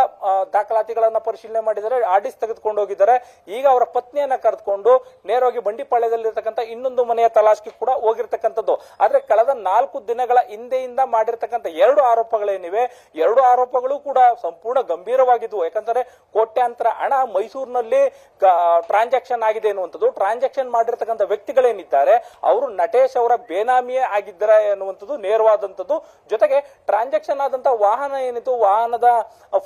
Speaker 7: ದಾಖಲಾತಿಗಳನ್ನ ಪರಿಶೀಲನೆ ಮಾಡಿದ್ದಾರೆ, ಆಡಿಸ್ ತೆಗೆದುಕೊಂಡು ಹೋಗಿದ್ದಾರೆ. ಈಗ ಅವರ ಪತ್ನಿಯನ್ನ ಕರೆದುಕೊಂಡು ನೇರವಾಗಿ ಬಂಡಿಪಾಳ್ಯದಲ್ಲಿರ್ತಕ್ಕಂಥ ಇನ್ನೊಂದು ಮನೆಯ ತಲಾಶ್ಗೆ ಕೂಡ ಹೋಗಿರ್ತಕ್ಕಂಥದ್ದು. ಆದ್ರೆ ಕಳೆದ 4 ದಿನಗಳ ಹಿಂದೆಯಿಂದ ಮಾಡಿರ್ತಕ್ಕಂಥ 2 ಆರೋಪಗಳೇನಿವೆ, 2 ಆರೋಪಗಳು ಕೂಡ ಸಂಪೂರ್ಣ ಗಂಭೀರವಾಗಿದ್ವು. ಯಾಕಂದ್ರೆ ಕೋಟ್ಯಾಂತರ ಹಣ ಮೈಸೂರಿನಲ್ಲಿ ಟ್ರಾನ್ಸಾಕ್ಷನ್ ಆಗಿದೆ ಎನ್ನುವಂಥದ್ದು. ಟ್ರಾನ್ಸಾಕ್ಷನ್ ಮಾಡಿರ್ತಕ್ಕಂಥ ವ್ಯಕ್ತಿಗಳೇನಿದ್ದಾರೆ ಅವರು ನಟೇಶ್ ಅವರ ಬೇನಾಮಿಯೇ ಆಗಿದ್ದಾರೆ ಎನ್ನುವಂಥದ್ದು ನೇರವಾದಂಥದ್ದು. ಜೊತೆಗೆ ಟ್ರಾನ್ಸಾಕ್ಷನ್ ಆದಂತ ವಾಹನ ಏನಿತ್ತು, ವಾಹನದ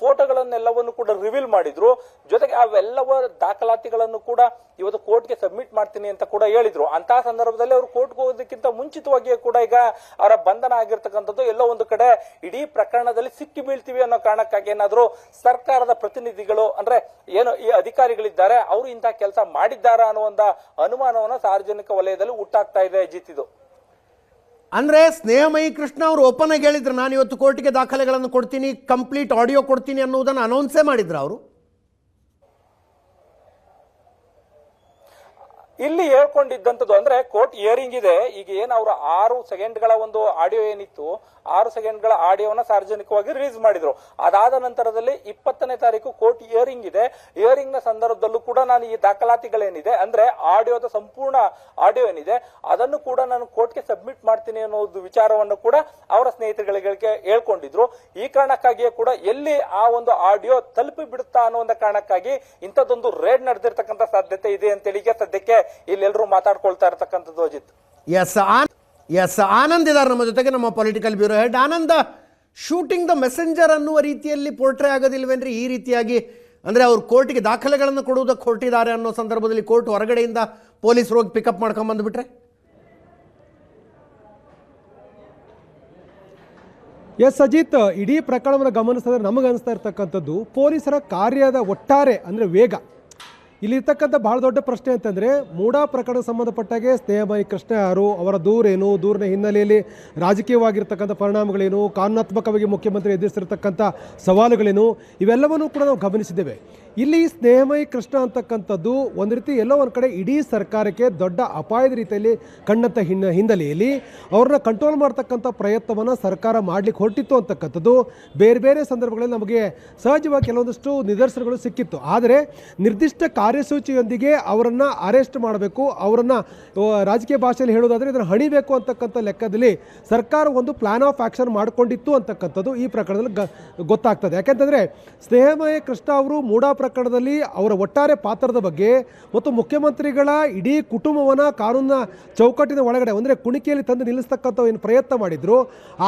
Speaker 7: ಫೋಟೋಗಳನ್ನೆಲ್ಲವನ್ನು ಕೂಡ ರಿವೀಲ್ ಮಾಡಿದ್ರು. ಜೊತೆಗೆ ಅವೆಲ್ಲವ ದಾಖಲಾತಿಗಳನ್ನು ಕೂಡ ಇವತ್ತು ಕೋರ್ಟ್ಗೆ ಸಬ್ಮಿಟ್ ಮಾಡ್ತೀನಿ ಅಂತ ಕೂಡ ಹೇಳಿದ್ರು. ಅಂತಹ ಸಂದರ್ಭದಲ್ಲಿ ಅವರು ಕೋರ್ಟ್ಗೆ ಹೋಗೋದಕ್ಕಿಂತ ಮುಂಚಿತವಾಗಿಯೇ ಕೂಡ ಈಗ ಅವರ ಬಂಧನ ಆಗಿರ್ತಕ್ಕಂಥದ್ದು. ಎಲ್ಲೋ ಒಂದು ಕಡೆ ಇಡೀ ಪ್ರಕರಣದಲ್ಲಿ ಸಿಕ್ಕಿ ಬೀಳ್ತೀವಿ ಅನ್ನೋ ಕಾರಣಕ್ಕಾಗಿ ಏನಾದ್ರು ಸರ್ಕಾರದ ಪ್ರತಿನಿಧಿಗಳು ಅಂದ್ರೆ ಏನು ಈ ಅಧಿಕಾರಿಗಳಿದ್ದಾರೆ ಅವರು ಇಂತಹ ಕೆಲಸ ಮಾಡಿದ್ದಾರಾ ಅನ್ನೋ ಒಂದು ಅನುಮಾನವನ್ನ ಸಾರ್ವಜನಿಕ ವಲಯದಲ್ಲಿ ಹುಟ್ಟಾಗ್ತಾ ಇದೆ. ಜಿತ್ತಿದು
Speaker 1: ಅಂದ್ರೆ ಸ್ನೇಹಮಯಿ ಕೃಷ್ಣ ಅವರು ಓಪನ್ ಆಗಿ ಹೇಳಿದ್ರು, ನಾನು ಇವತ್ತು ಕೋರ್ಟ್ಗೆ ದಾಖಲೆಗಳನ್ನು ಕೊಡ್ತೀನಿ, ಕಂಪ್ಲೀಟ್ ಆಡಿಯೋ ಕೊಡ್ತೀನಿ ಅನ್ನೋದನ್ನು ಅನೌನ್ಸೇ ಮಾಡಿದ್ರು ಅವರು.
Speaker 7: ಇಲ್ಲಿ ಹೇಳ್ಕೊಂಡಿದ್ದಂಥದ್ದು ಅಂದ್ರೆ ಕೋರ್ಟ್ ಹಿಯರಿಂಗ್ ಇದೆ. ಈಗ ಏನು ಅವರು 6 ಸೆಕೆಂಡ್ಗಳ ಒಂದು ಆಡಿಯೋ ಏನಿತ್ತು 6 ಸೆಕೆಂಡ್ಗಳ ಆಡಿಯೋವನ್ನ ಸಾರ್ವಜನಿಕವಾಗಿ ರಿಲೀಸ್ ಮಾಡಿದ್ರು. ಅದಾದ ನಂತರದಲ್ಲಿ 20ನೇ ತಾರೀಕು ಕೋರ್ಟ್ ಹಿಯರಿಂಗ್ ಇದೆ. ಹಿಯರಿಂಗ್ ನ ಸಂದರ್ಭದಲ್ಲೂ ಕೂಡ ನಾನು ಈ ದಾಖಲಾತಿಗಳೇನಿದೆ ಅಂದ್ರೆ ಆಡಿಯೋದ ಸಂಪೂರ್ಣ ಆಡಿಯೋ ಏನಿದೆ ಅದನ್ನು ಕೂಡ ನಾನು ಕೋರ್ಟ್ಗೆ ಸಬ್ಮಿಟ್ ಮಾಡ್ತೀನಿ ಅನ್ನೋದು ವಿಚಾರವನ್ನು ಕೂಡ ಅವರ ಸ್ನೇಹಿತರಿಗೆ ಹೇಳ್ಕೊಂಡಿದ್ರು. ಈ ಕಾರಣಕ್ಕಾಗಿಯೇ ಕೂಡ ಎಲ್ಲಿ ಆ ಒಂದು ಆಡಿಯೋ ತಲುಪಿ ಬಿಡುತ್ತಾ ಅನ್ನೋ ಒಂದು ಕಾರಣಕ್ಕಾಗಿ ಇಂಥದ್ದೊಂದು ರೇಡ್ ನಡೆದಿರ್ತಕ್ಕಂಥ ಸಾಧ್ಯತೆ ಇದೆ ಅಂತೇಳಿ ಸದ್ಯಕ್ಕೆ ಇಲ್ಲೆಲ್ಲರೂ ಮಾತಾಡ್ಕೊಳ್ತಾ ಇರತಕ್ಕಂಥದ್ದು. ಅಜಿತ್,
Speaker 1: ಎಸ್ ಆನಂದ್ ಇದ್ದಾರೆ ನಮ್ಮ ಜೊತೆಗೆ, ನಮ್ಮ political bureau head. Ananda, shooting the messenger ಅನ್ನುವ ರೀತಿಯಲ್ಲಿ ಪೋರ್ಟ್ರೇ ಆಗೋದಿಲ್ವೇನ್ರಿ ಈ ರೀತಿಯಾಗಿ? ಅಂದರೆ ಅವ್ರು ಕೋರ್ಟಿಗೆ ದಾಖಲೆಗಳನ್ನು ಕೊಡುವುದಕ್ಕೆ ಹೊರಟಿದ್ದಾರೆ ಅನ್ನೋ ಸಂದರ್ಭದಲ್ಲಿ ಕೋರ್ಟ್ ಹೊರಗಡೆಯಿಂದ ಪೊಲೀಸರು ಹೋಗಿ ಪಿಕಪ್ ಮಾಡ್ಕೊಂಬಂದುಬಿಟ್ರೆ?
Speaker 8: ಎಸ್ ಅಜಿತ್, ಇಡೀ ಪ್ರಕರಣವನ್ನು ಗಮನಿಸಿದ್ರೆ ನಮಗೆ ಅನಿಸ್ತಾ ಇರ್ತಕ್ಕಂಥದ್ದು ಪೊಲೀಸರ ಕಾರ್ಯದ ಒಟ್ಟಾರೆ ಅಂದರೆ ವೇಗ. ಇಲ್ಲಿರ್ತಕ್ಕಂಥ ಭಾಳ ದೊಡ್ಡ ಪ್ರಶ್ನೆ ಅಂತಂದರೆ ಮೂಡಾ ಪ್ರಕರಣಕ್ಕೆ ಸಂಬಂಧಪಟ್ಟಾಗೆ ಸ್ನೇಹಮಯಿ ಕೃಷ್ಣ ಯಾರು, ಅವರ ದೂರೇನು, ದೂರಿನ ಹಿನ್ನೆಲೆಯಲ್ಲಿ ರಾಜಕೀಯವಾಗಿರ್ತಕ್ಕಂಥ ಪರಿಣಾಮಗಳೇನು, ಕಾನೂನಾತ್ಮಕವಾಗಿ ಮುಖ್ಯಮಂತ್ರಿ ಎದುರಿಸಿರ್ತಕ್ಕಂಥ ಸವಾಲುಗಳೇನು, ಇವೆಲ್ಲವನ್ನೂ ಕೂಡ ನಾವು ಗಮನಿಸಿದ್ದೇವೆ. ಇಲ್ಲಿ ಸ್ನೇಹಮಯಿ ಕೃಷ್ಣ ಅಂತಕ್ಕಂಥದ್ದು ಒಂದು ರೀತಿ ಎಲ್ಲೋ ಒಂದು ಕಡೆ ಇಡೀ ಸರ್ಕಾರಕ್ಕೆ ದೊಡ್ಡ ಅಪಾಯದ ರೀತಿಯಲ್ಲಿ ಕಂಡಂಥ ಹಿನ್ನೆಲೆಯಲ್ಲಿ ಅವ್ರನ್ನ ಕಂಟ್ರೋಲ್ ಮಾಡ್ತಕ್ಕಂಥ ಪ್ರಯತ್ನವನ್ನು ಸರ್ಕಾರ ಮಾಡಲಿಕ್ಕೆ ಹೊರಟಿತ್ತು ಅಂತಕ್ಕಂಥದ್ದು ಬೇರೆ ಬೇರೆ ಸಂದರ್ಭಗಳಲ್ಲಿ ನಮಗೆ ಸಹಜವಾಗಿ ಕೆಲವೊಂದಷ್ಟು ನಿದರ್ಶನಗಳು ಸಿಕ್ಕಿತ್ತು. ಆದರೆ ನಿರ್ದಿಷ್ಟ ಕಾರ್ಯಸೂಚಿಯೊಂದಿಗೆ ಅವರನ್ನು ಅರೆಸ್ಟ್ ಮಾಡಬೇಕು, ಅವರನ್ನು ರಾಜಕೀಯ ಭಾಷೆಯಲ್ಲಿ ಹೇಳೋದಾದರೆ ಇದನ್ನು ಹಣಿಬೇಕು ಅಂತಕ್ಕಂಥ ಲೆಕ್ಕದಲ್ಲಿ ಸರ್ಕಾರ ಒಂದು ಪ್ಲಾನ್ ಆಫ್ ಆ್ಯಕ್ಷನ್ ಮಾಡಿಕೊಂಡಿತ್ತು ಅಂತಕ್ಕಂಥದ್ದು ಈ ಪ್ರಕರಣದಲ್ಲಿ ಗೊತ್ತಾಗ್ತದೆ. ಯಾಕೆಂತಂದರೆ ಸ್ನೇಹಮಯಿ ಕೃಷ್ಣ ಅವರು ಮೂಡಾ ಪ್ರಕರಣದಲ್ಲಿ ಅವರ ಒಟ್ಟಾರೆ ಪಾತ್ರದ ಬಗ್ಗೆ ಮತ್ತು ಮುಖ್ಯಮಂತ್ರಿಗಳ ಇಡೀ ಕುಟುಂಬವನ್ನು ಕಾನೂನಿನ ಚೌಕಟ್ಟಿನ ಒಳಗಡೆ ಅಂದರೆ ಕುಣಿಕೆಯಲ್ಲಿ ತಂದು ನಿಲ್ಲಿಸ್ತಕ್ಕಂಥ ಏನು ಪ್ರಯತ್ನ ಮಾಡಿದ್ರು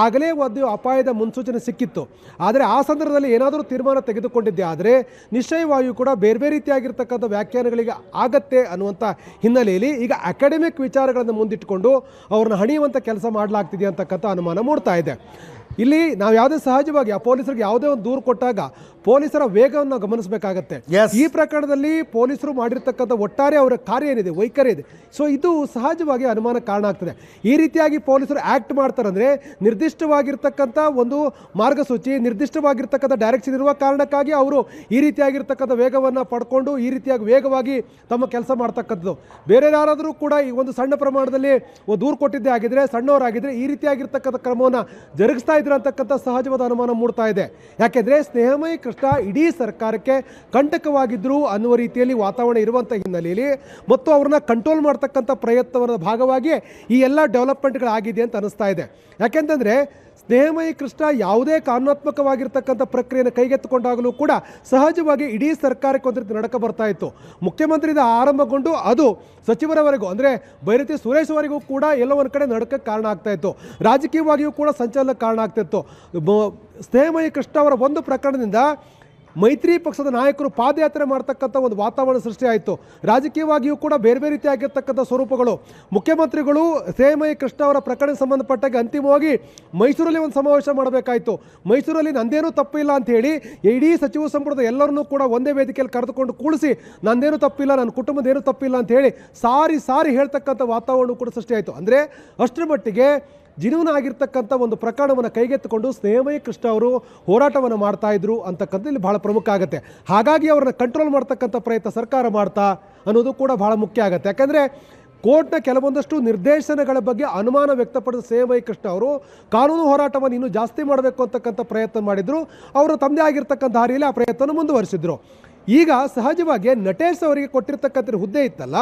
Speaker 8: ಆಗಲೇ ಒಂದು ಅಪಾಯದ ಮುನ್ಸೂಚನೆ ಸಿಕ್ಕಿತ್ತು. ಆದರೆ ಆ ಸಂದರ್ಭದಲ್ಲಿ ಏನಾದರೂ ತೀರ್ಮಾನ ತೆಗೆದುಕೊಂಡಿದ್ದೆ ಆದರೆ ನಿಶ್ಚಯವಾಗಿಯೂ ಕೂಡ ಬೇರೆ ಬೇರೆ ರೀತಿಯಾಗಿರ್ತಕ್ಕಂಥ ವ್ಯಾಖ್ಯಾನಗಳಿಗೆ ಆಗತ್ತೆ ಅನ್ನುವಂಥ ಹಿನ್ನೆಲೆಯಲ್ಲಿ ಈಗ ಅಕಾಡೆಮಿಕ್ ವಿಚಾರಗಳನ್ನು ಮುಂದಿಟ್ಟುಕೊಂಡು ಅವ್ರನ್ನ ಹಣಿಯುವಂಥ ಕೆಲಸ ಮಾಡಲಾಗ್ತಿದೆ ಅಂತಕ್ಕಂಥ ಅನುಮಾನ ಮೂಡ್ತಾ ಇದೆ. ಇಲ್ಲಿ ನಾವು ಯಾವುದೇ ಸಹಜವಾಗಿ ಆ ಪೊಲೀಸರಿಗೆ ಯಾವುದೇ ಒಂದು ದೂರು ಕೊಟ್ಟಾಗ ಪೊಲೀಸರ ವೇಗವನ್ನು ಗಮನಿಸಬೇಕಾಗತ್ತೆ. ಈ ಪ್ರಕರಣದಲ್ಲಿ ಪೊಲೀಸರು ಮಾಡಿರ್ತಕ್ಕಂಥ ಒಟ್ಟಾರೆ ಅವರ ಕಾರ್ಯ ಏನಿದೆ, ವೈಖರಿ ಇದೆ, ಸೊ ಇದು ಸಹಜವಾಗಿ ಅನುಮಾನ ಕಾರಣ ಆಗ್ತದೆ. ಈ ರೀತಿಯಾಗಿ ಪೊಲೀಸರು ಆ್ಯಕ್ಟ್ ಮಾಡ್ತಾರಂದರೆ ನಿರ್ದಿಷ್ಟವಾಗಿರ್ತಕ್ಕಂಥ ಒಂದು ಮಾರ್ಗಸೂಚಿ, ನಿರ್ದಿಷ್ಟವಾಗಿರ್ತಕ್ಕಂಥ ಡೈರೆಕ್ಷನ್ ಇರುವ ಕಾರಣಕ್ಕಾಗಿ ಅವರು ಈ ರೀತಿಯಾಗಿರ್ತಕ್ಕಂಥ ವೇಗವನ್ನು ಪಡ್ಕೊಂಡು ಈ ರೀತಿಯಾಗಿ ವೇಗವಾಗಿ ತಮ್ಮ ಕೆಲಸ ಮಾಡ್ತಕ್ಕಂಥದ್ದು. ಬೇರೆ ಯಾರಾದರೂ ಕೂಡ ಈ ಒಂದು ಸಣ್ಣ ಪ್ರಮಾಣದಲ್ಲಿ ದೂರು ಕೊಟ್ಟಿದ್ದೇ ಆಗಿದ್ರೆ, ಸಣ್ಣವರಾಗಿದ್ದರೆ ಈ ರೀತಿಯಾಗಿರ್ತಕ್ಕಂಥ ಕ್ರಮವನ್ನು ಜರುಗಿಸ್ತಾ ಇದ್ರು ಅಂತಕ್ಕಂಥ ಸಹಜವಾದ ಅನುಮಾನ ಮೂಡ್ತಾ ಇದೆ. ಯಾಕೆಂದರೆ ಸ್ನೇಹಮಯಿ ಕೃಷ್ಣ ಇಡೀ ಸರ್ಕಾರಕ್ಕೆ ಕಂಟಕವಾಗಿದ್ರು ಅನ್ನುವ ರೀತಿಯಲ್ಲಿ ವಾತಾವರಣ ಇರುವಂಥ ಹಿನ್ನೆಲೆಯಲ್ಲಿ ಮತ್ತು ಅವ್ರನ್ನ ಕಂಟ್ರೋಲ್ ಮಾಡ್ತಕ್ಕಂಥ ಪ್ರಯತ್ನದ ಭಾಗವಾಗಿ ಈ ಎಲ್ಲ ಡೆವಲಪ್ಮೆಂಟ್ಗಳಾಗಿದೆ ಅಂತ ಅನಿಸ್ತಾ ಇದೆ. ಯಾಕೆಂತಂದರೆ ಸ್ನೇಹಮಯಿ ಕೃಷ್ಣ ಯಾವುದೇ ಕಾನೂನಾತ್ಮಕವಾಗಿರ್ತಕ್ಕಂಥ ಪ್ರಕ್ರಿಯೆಯನ್ನು ಕೈಗೆತ್ತಿಕೊಂಡಾಗಲೂ ಕೂಡ ಸಹಜವಾಗಿ ಇಡೀ ಸರ್ಕಾರಕ್ಕೆ ಒಂದು ರೀತಿ ನಡಕ ಬರ್ತಾ ಇತ್ತು. ಮುಖ್ಯಮಂತ್ರಿಯಿಂದ ಆರಂಭಗೊಂಡು ಅದು ಸಚಿವರವರೆಗೂ ಅಂದರೆ ಬೈರತಿ ಸುರೇಶ್ ಅವರಿಗೂ ಕೂಡ ಎಲ್ಲೋ ಒಂದು ಕಡೆ ನಡಕಕ್ಕೆ ಕಾರಣ ಆಗ್ತಾ ಇತ್ತು. ರಾಜಕೀಯವಾಗಿಯೂ ಕೂಡ ಸಂಚಲನಕ್ಕೆ ಕಾರಣ ಆಗ್ತಾಯಿತ್ತು. ಸ್ನೇಹಮಯಿ ಕೃಷ್ಣ ಅವರ ಒಂದು ಪ್ರಕರಣದಿಂದ ಮೈತ್ರಿ ಪಕ್ಷದ ನಾಯಕರು ಪಾದಯಾತ್ರೆ ಮಾಡ್ತಕ್ಕಂಥ ಒಂದು ವಾತಾವರಣ ಸೃಷ್ಟಿಯಾಯಿತು. ರಾಜಕೀಯವಾಗಿಯೂ ಕೂಡ ಬೇರೆ ಬೇರೆ ರೀತಿಯಾಗಿರ್ತಕ್ಕಂಥ ಸ್ವರೂಪಗಳು. ಮುಖ್ಯಮಂತ್ರಿಗಳು ಸ್ನೇಹಮಯಿ ಕೃಷ್ಣ ಅವರ ಪ್ರಕರಣಕ್ಕೆ ಸಂಬಂಧಪಟ್ಟಾಗ ಅಂತಿಮವಾಗಿ ಮೈಸೂರಲ್ಲಿ ಒಂದು ಸಮಾವೇಶ ಮಾಡಬೇಕಾಯಿತು. ಮೈಸೂರಲ್ಲಿ ನಂದೇನೂ ತಪ್ಪಿಲ್ಲ ಅಂತ ಹೇಳಿ ಇಡೀ ಸಚಿವ ಸಂಪುಟದ ಎಲ್ಲರನ್ನೂ ಕೂಡ ಒಂದೇ ವೇದಿಕೆಯಲ್ಲಿ ಕರೆದುಕೊಂಡು ಕೂಡಿಸಿ ನಂದೇನೂ ತಪ್ಪಿಲ್ಲ, ನನ್ನ ಕುಟುಂಬದೇನೂ ತಪ್ಪಿಲ್ಲ ಅಂತ ಹೇಳಿ ಸಾರಿ ಹೇಳ್ತಕ್ಕಂಥ ವಾತಾವರಣ ಕೂಡ ಸೃಷ್ಟಿಯಾಯಿತು. ಅಂದರೆ ಅಷ್ಟರ ಮಟ್ಟಿಗೆ ಜಿನುವನ ಆಗಿರ್ತಕ್ಕಂಥ ಒಂದು ಪ್ರಕರಣವನ್ನು ಕೈಗೆತ್ತಿಕೊಂಡು ಸ್ನೇಹಮಯಿ ಕೃಷ್ಣ ಅವರು ಹೋರಾಟವನ್ನು ಮಾಡ್ತಾ ಇದ್ರು ಅಂತಕ್ಕಂಥ ಇಲ್ಲಿ ಬಹಳ ಪ್ರಮುಖ ಆಗುತ್ತೆ. ಹಾಗಾಗಿ ಅವರನ್ನು ಕಂಟ್ರೋಲ್ ಮಾಡ್ತಕ್ಕಂಥ ಪ್ರಯತ್ನ ಸರ್ಕಾರ ಮಾಡ್ತಾ ಅನ್ನೋದು ಕೂಡ ಬಹಳ ಮುಖ್ಯ ಆಗುತ್ತೆ. ಯಾಕಂದರೆ ಕೋರ್ಟ್ನ ಕೆಲವೊಂದಷ್ಟು ನಿರ್ದೇಶನಗಳ ಬಗ್ಗೆ ಅನುಮಾನ ವ್ಯಕ್ತಪಡಿಸಿದ ಸ್ನೇಹಮಯಿ ಕೃಷ್ಣ ಅವರು ಕಾನೂನು ಹೋರಾಟವನ್ನು ಇನ್ನೂ ಜಾಸ್ತಿ ಮಾಡಬೇಕು ಅಂತಕ್ಕಂಥ ಪ್ರಯತ್ನ ಮಾಡಿದ್ರು. ಅವರು ತಮ್ಮದೇ ಆಗಿರ್ತಕ್ಕಂಥ ಹಾರಿಯಲ್ಲಿ ಆ ಪ್ರಯತ್ನವನ್ನು ಮುಂದುವರಿಸಿದ್ರು. ಈಗ ಸಹಜವಾಗಿ ನಟೇಶ್ ಅವರಿಗೆ ಕೊಟ್ಟಿರ್ತಕ್ಕಂಥ ಹುದ್ದೆ ಇತ್ತಲ್ಲ,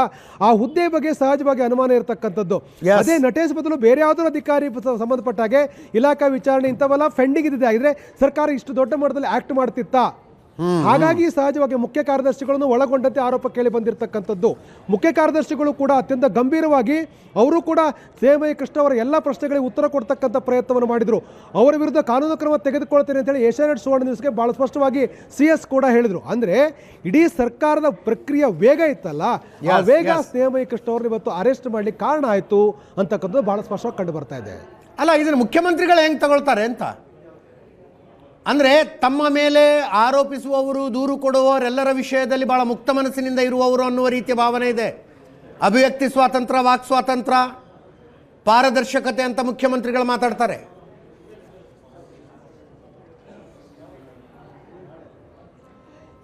Speaker 8: ಆ ಹುದ್ದೆ ಬಗ್ಗೆ ಸಹಜವಾಗಿ ಅನುಮಾನ ಇರತಕ್ಕಂಥದ್ದು. ಅದೇ ನಟೇಶ್ ಬದಲು ಬೇರೆ ಯಾವುದೋ ಅಧಿಕಾರಿ ಸಂಬಂಧಪಟ್ಟಾಗೆ ಇಲಾಖಾ ವಿಚಾರಣೆ ಇಂಥವೆಲ್ಲ ಫೆಂಡಿಂಗ್ ಇದ್ದಿದೆ ಆಗಿದ್ರೆ ಸರ್ಕಾರ ಇಷ್ಟು ದೊಡ್ಡ ಮಟ್ಟದಲ್ಲಿ ಆಕ್ಟ್ ಮಾಡ್ತಿತ್ತಾ? ಹಾಗಾಗಿ ಸಹಜವಾಗಿ ಮುಖ್ಯ ಕಾರ್ಯದರ್ಶಿಗಳನ್ನು ಒಳಗೊಂಡಂತೆ ಆರೋಪ ಕೇಳಿ ಬಂದಿರತಕ್ಕಂಥದ್ದು. ಮುಖ್ಯ ಕಾರ್ಯದರ್ಶಿಗಳು ಕೂಡ ಅತ್ಯಂತ ಗಂಭೀರವಾಗಿ ಅವರು ಕೂಡ ಸ್ನೇಹಮಯಿ ಕೃಷ್ಣ ಅವರ ಎಲ್ಲ ಪ್ರಶ್ನೆಗಳಿಗೆ ಉತ್ತರ ಕೊಡ್ತಕ್ಕಂಥ ಪ್ರಯತ್ನವನ್ನು ಮಾಡಿದರು. ಅವರ ವಿರುದ್ಧ ಕಾನೂನು ಕ್ರಮ ತೆಗೆದುಕೊಳ್ತೇನೆ ಅಂತೇಳಿ ಏಷ್ಯಾನೆಟ್ ಸುವರ್ಣ ನ್ಯೂಸ್ಗೆ ಭಾಳ ಸ್ಪಷ್ಟವಾಗಿ CS ಕೂಡ ಹೇಳಿದರು. ಅಂದರೆ ಇಡೀ ಸರ್ಕಾರದ ಪ್ರಕ್ರಿಯೆ ವೇಗ ಇತ್ತಲ್ಲ, ಆ ವೇಗ ಸ್ನೇಹಮಯಿ ಕೃಷ್ಣ ಅವ್ರನ್ನ ಇವತ್ತು ಅರೆಸ್ಟ್ ಮಾಡಲಿಕ್ಕೆ ಕಾರಣ ಆಯಿತು ಅಂತಕ್ಕಂಥದ್ದು ಭಾಳ ಸ್ಪಷ್ಟವಾಗಿ ಕಂಡು ಬರ್ತಾ ಇದೆ.
Speaker 1: ಅಲ್ಲ, ಇದನ್ನು ಮುಖ್ಯಮಂತ್ರಿಗಳು ಹೆಂಗೆ ತಗೊಳ್ತಾರೆ ಅಂತ ಅಂದರೆ ತಮ್ಮ ಮೇಲೆ ಆರೋಪಿಸುವವರು, ದೂರು ಕೊಡುವವರೆಲ್ಲರ ವಿಷಯದಲ್ಲಿ ಭಾಳ ಮುಕ್ತ ಮನಸ್ಸಿನಿಂದ ಇರುವವರು ಅನ್ನುವ ರೀತಿಯ ಭಾವನೆ ಇದೆ. ಅಭಿವ್ಯಕ್ತಿ ಸ್ವಾತಂತ್ರ್ಯ, ವಾಕ್ ಸ್ವಾತಂತ್ರ್ಯ, ಪಾರದರ್ಶಕತೆ ಅಂತ ಮುಖ್ಯಮಂತ್ರಿಗಳು ಮಾತಾಡ್ತಾರೆ.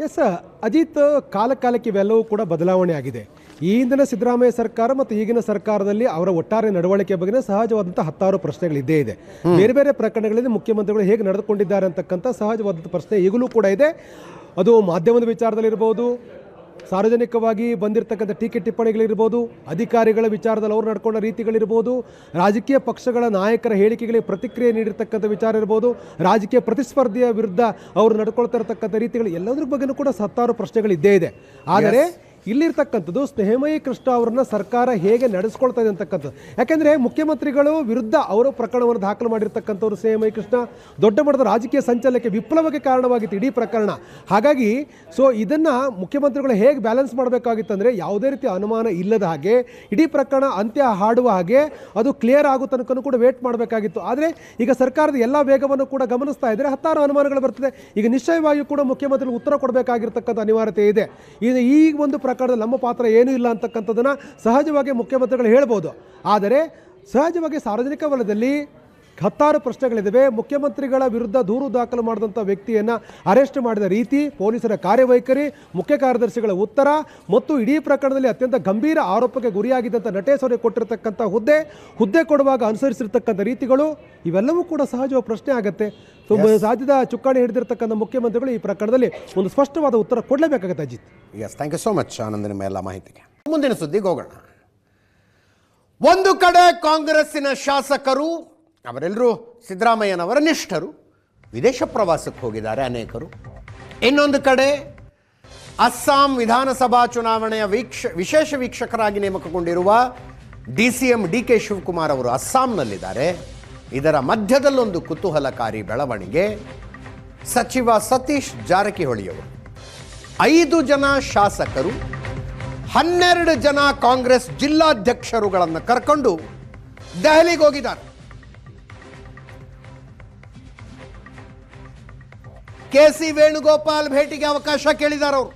Speaker 8: ಎಸ್ ಅಜಿತ್, ಕಾಲಕ್ಕೆ ಇವೆಲ್ಲವೂ ಕೂಡ ಬದಲಾವಣೆ ಆಗಿದೆ. ಈ ಹಿಂದಿನ ಸಿದ್ದರಾಮಯ್ಯ ಸರ್ಕಾರ ಮತ್ತು ಈಗಿನ ಸರ್ಕಾರದಲ್ಲಿ ಅವರ ಒಟ್ಟಾರೆ ನಡವಳಿಕೆ ಬಗ್ಗೆ ಸಹಜವಾದಂಥ 10 ಪ್ರಶ್ನೆಗಳಿದ್ದೇ ಇದೆ. ಬೇರೆ ಬೇರೆ ಪ್ರಕರಣಗಳಲ್ಲಿ ಮುಖ್ಯಮಂತ್ರಿಗಳು ಹೇಗೆ ನಡೆದುಕೊಂಡಿದ್ದಾರೆ ಅಂತಕ್ಕಂಥ ಸಹಜವಾದಂಥ ಪ್ರಶ್ನೆ ಈಗಲೂ ಕೂಡ ಇದೆ. ಅದು ಮಾಧ್ಯಮದ ವಿಚಾರದಲ್ಲಿರ್ಬೋದು, ಸಾರ್ವಜನಿಕವಾಗಿ ಬಂದಿರತಕ್ಕಂಥ ಟೀಕೆ ಟಿಪ್ಪಣಿಗಳಿರ್ಬೋದು, ಅಧಿಕಾರಿಗಳ ವಿಚಾರದಲ್ಲಿ ಅವರು ನಡ್ಕೊಂಡ ರೀತಿಗಳಿರ್ಬೋದು, ರಾಜಕೀಯ ಪಕ್ಷಗಳ ನಾಯಕರ ಹೇಳಿಕೆಗಳಿಗೆ ಪ್ರತಿಕ್ರಿಯೆ ನೀಡಿರ್ತಕ್ಕಂಥ ವಿಚಾರ ಇರ್ಬೋದು, ರಾಜಕೀಯ ಪ್ರತಿಸ್ಪರ್ಧಿಯ ವಿರುದ್ಧ ಅವರು ನಡ್ಕೊಳ್ತಾ ಇರತಕ್ಕಂಥ ರೀತಿಗಳು ಎಲ್ಲದರ ಬಗ್ಗೆನೂ ಕೂಡ 10 ಪ್ರಶ್ನೆಗಳಿದ್ದೇ ಇದೆ. ಆದರೆ ಇಲ್ಲಿರ್ತಕ್ಕಂಥದ್ದು ಸ್ನೇಹಮಯಿ ಕೃಷ್ಣ ಅವರನ್ನ ಸರ್ಕಾರ ಹೇಗೆ ನಡೆಸ್ಕೊಳ್ತಾ ಇದೆ ಅಂತಕ್ಕಂಥದ್ದು. ಯಾಕೆಂದರೆ ಮುಖ್ಯಮಂತ್ರಿಗಳು ವಿರುದ್ಧ ಅವರು ಪ್ರಕರಣವನ್ನು ದಾಖಲು ಮಾಡಿರ್ತಕ್ಕಂಥವ್ರು ಸ್ನೇಹಮಯಿ ಕೃಷ್ಣ ದೊಡ್ಡ ಮಟ್ಟದ ರಾಜಕೀಯ ಸಂಚಲನಕ್ಕೆ, ವಿಪ್ಲವಕ್ಕೆ ಕಾರಣವಾಗಿತ್ತು ಇಡೀ ಪ್ರಕರಣ. ಹಾಗಾಗಿ ಇದನ್ನು ಮುಖ್ಯಮಂತ್ರಿಗಳು ಹೇಗೆ ಬ್ಯಾಲೆನ್ಸ್ ಮಾಡಬೇಕಾಗಿತ್ತು ಅಂದರೆ ಯಾವುದೇ ರೀತಿಯ ಅನುಮಾನ ಇಲ್ಲದ ಹಾಗೆ ಇಡೀ ಪ್ರಕರಣ ಅಂತ್ಯ ಹಾಡುವ ಹಾಗೆ ಅದು ಕ್ಲಿಯರ್ ಆಗೋ ತನಕ ಕೂಡ ವೇಟ್ ಮಾಡಬೇಕಾಗಿತ್ತು. ಆದರೆ ಈಗ ಸರ್ಕಾರದ ಎಲ್ಲ ವೇಗವನ್ನು ಕೂಡ ಗಮನಿಸ್ತಾ ಇದ್ದರೆ 10 ಅನುಮಾನಗಳು ಬರ್ತದೆ. ಈಗ ನಿಶ್ಚಯವಾಗಿಯೂ ಕೂಡ ಮುಖ್ಯಮಂತ್ರಿಗಳು ಉತ್ತರ ಕೊಡಬೇಕಾಗಿರ್ತಕ್ಕಂಥ ಅನಿವಾರ್ಯತೆ ಇದೆ. ಈ ಒಂದು ಪ್ರಕರಣದಲ್ಲಿ ನಮ್ಮ ಪಾತ್ರ ಏನೂ ಇಲ್ಲ ಅಂತಕ್ಕಂಥದ್ದನ್ನು ಸಹಜವಾಗಿ ಮುಖ್ಯಮಂತ್ರಿಗಳು ಹೇಳ್ಬೋದು. ಆದರೆ ಸಹಜವಾಗಿ ಸಾರ್ವಜನಿಕ ವಲಯದಲ್ಲಿ 10 ಪ್ರಶ್ನೆಗಳಿದ್ದಾವೆ. ಮುಖ್ಯಮಂತ್ರಿಗಳ ವಿರುದ್ಧ ದೂರು ದಾಖಲು ಮಾಡಿದಂಥ ವ್ಯಕ್ತಿಯನ್ನು ಅರೆಸ್ಟ್ ಮಾಡಿದ ರೀತಿ, ಪೊಲೀಸರ ಕಾರ್ಯವೈಖರಿ, ಮುಖ್ಯ ಕಾರ್ಯದರ್ಶಿಗಳ ಉತ್ತರ ಮತ್ತು ಇಡೀ ಪ್ರಕರಣದಲ್ಲಿ ಅತ್ಯಂತ ಗಂಭೀರ ಆರೋಪಕ್ಕೆ ಗುರಿಯಾಗಿದ್ದಂಥ ನಟೇಶ್ ಅವರಿಗೆ ಕೊಟ್ಟಿರ್ತಕ್ಕಂಥ ಹುದ್ದೆ ಕೊಡುವಾಗ ಅನುಸರಿಸಿರ್ತಕ್ಕಂಥ ರೀತಿಗಳು ಇವೆಲ್ಲವೂ ಕೂಡ ಸಹಜವಾಗಿ ಪ್ರಶ್ನೆ ಆಗುತ್ತೆ. ಸಾಧ್ಯದ ಚುಕ್ಕಾಣಿ ಹಿಡಿದಿರ್ತಕ್ಕಂಥ ಮುಖ್ಯಮಂತ್ರಿಗಳು ಈ ಪ್ರಕರಣದಲ್ಲಿ ಒಂದು ಸ್ಪಷ್ಟವಾದ ಉತ್ತರ ಕೊಡಲೇಬೇಕಾಗುತ್ತೆ. Ajit,
Speaker 1: thank you so much Anand, ನಿಮ್ಮ ಎಲ್ಲ ಮಾಹಿತಿಗೆ. ಮುಂದಿನ ಸುದ್ದಿಗೆ ಹೋಗೋಣ. ಒಂದು ಕಡೆ ಕಾಂಗ್ರೆಸ್ಸಿನ ಶಾಸಕರು, ಅವರೆಲ್ಲರೂ ಸಿದ್ದರಾಮಯ್ಯನವರ ನಿಷ್ಠರು, ವಿದೇಶ ಪ್ರವಾಸಕ್ಕೆ ಹೋಗಿದ್ದಾರೆ ಅನೇಕರು. ಇನ್ನೊಂದು ಕಡೆ ಅಸ್ಸಾಂ ವಿಧಾನಸಭಾ ಚುನಾವಣೆಯ ವಿಶೇಷ ವೀಕ್ಷಕರಾಗಿ ನೇಮಕಗೊಂಡಿರುವ DCM DK ಶಿವಕುಮಾರ್ ಅವರು ಅಸ್ಸಾಂನಲ್ಲಿದ್ದಾರೆ. ಇದರ ಮಧ್ಯದಲ್ಲೊಂದು ಕುತೂಹಲಕಾರಿ ಬೆಳವಣಿಗೆ. ಸಚಿವ ಸತೀಶ್ ಜಾರಕಿಹೊಳಿ ಅವರು 5 ಜನ ಶಾಸಕರು 12 ಜನ ಕಾಂಗ್ರೆಸ್ ಜಿಲ್ಲಾಧ್ಯಕ್ಷರುಗಳನ್ನು ಕರ್ಕೊಂಡು ದೆಹಲಿಗೆ ಹೋಗಿದ್ದಾರೆ. KC ವೇಣುಗೋಪಾಲ್ ಭೇಟಿಗೆ ಅವಕಾಶ ಕೇಳಿದ್ದಾರೆ ಅವರು.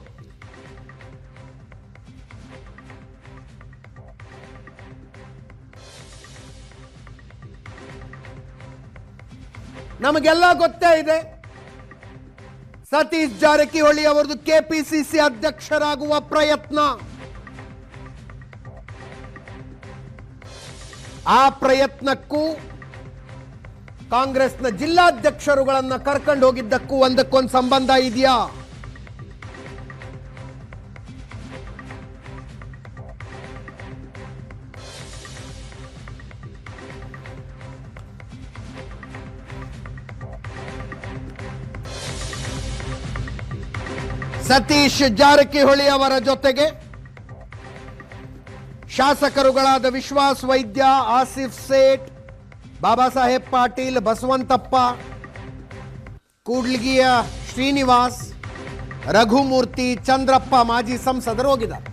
Speaker 1: ನಮಗೆಲ್ಲ ಗೊತ್ತೇ ಇದೆ, ಸತೀಶ್ ಜಾರಕಿಹೊಳಿ ಅವರದು KPCC ಅಧ್ಯಕ್ಷರಾಗುವ ಪ್ರಯತ್ನ. ಆ ಪ್ರಯತ್ನಕ್ಕೂ ಕಾಂಗ್ರೆಸ್ನ ಜಿಲ್ಲಾಧ್ಯಕ್ಷರುಗಳನ್ನು ಕರ್ಕೊಂಡು ಹೋಗಿದ್ದಕ್ಕೂ ಒಂದಕ್ಕೊಂದು ಸಂಬಂಧ ಇದೆಯಾ? ಸತೀಶ್ ಜಾರಕಿಹೊಳಿ ಅವರ ಜೊತೆಗೆ ಶಾಸಕರುಗಳಾದ ವಿಶ್ವಾಸ್ ವೈದ್ಯ, ಆಸಿಫ್ ಸೇಠ್, ಬಾಬಾ ಸಾಹೇಬ್ ಪಾಟೀಲ್, ಬಸವಂತಪ್ಪ, ಕೂಡ್ಲಿಗಿಯ ಶ್ರೀನಿವಾಸ್, ರಘುಮೂರ್ತಿ, ಚಂದ್ರಪ್ಪ ಮಾಜಿ ಸಂಸದರು ಹೋಗಿದ್ದಾರೆ.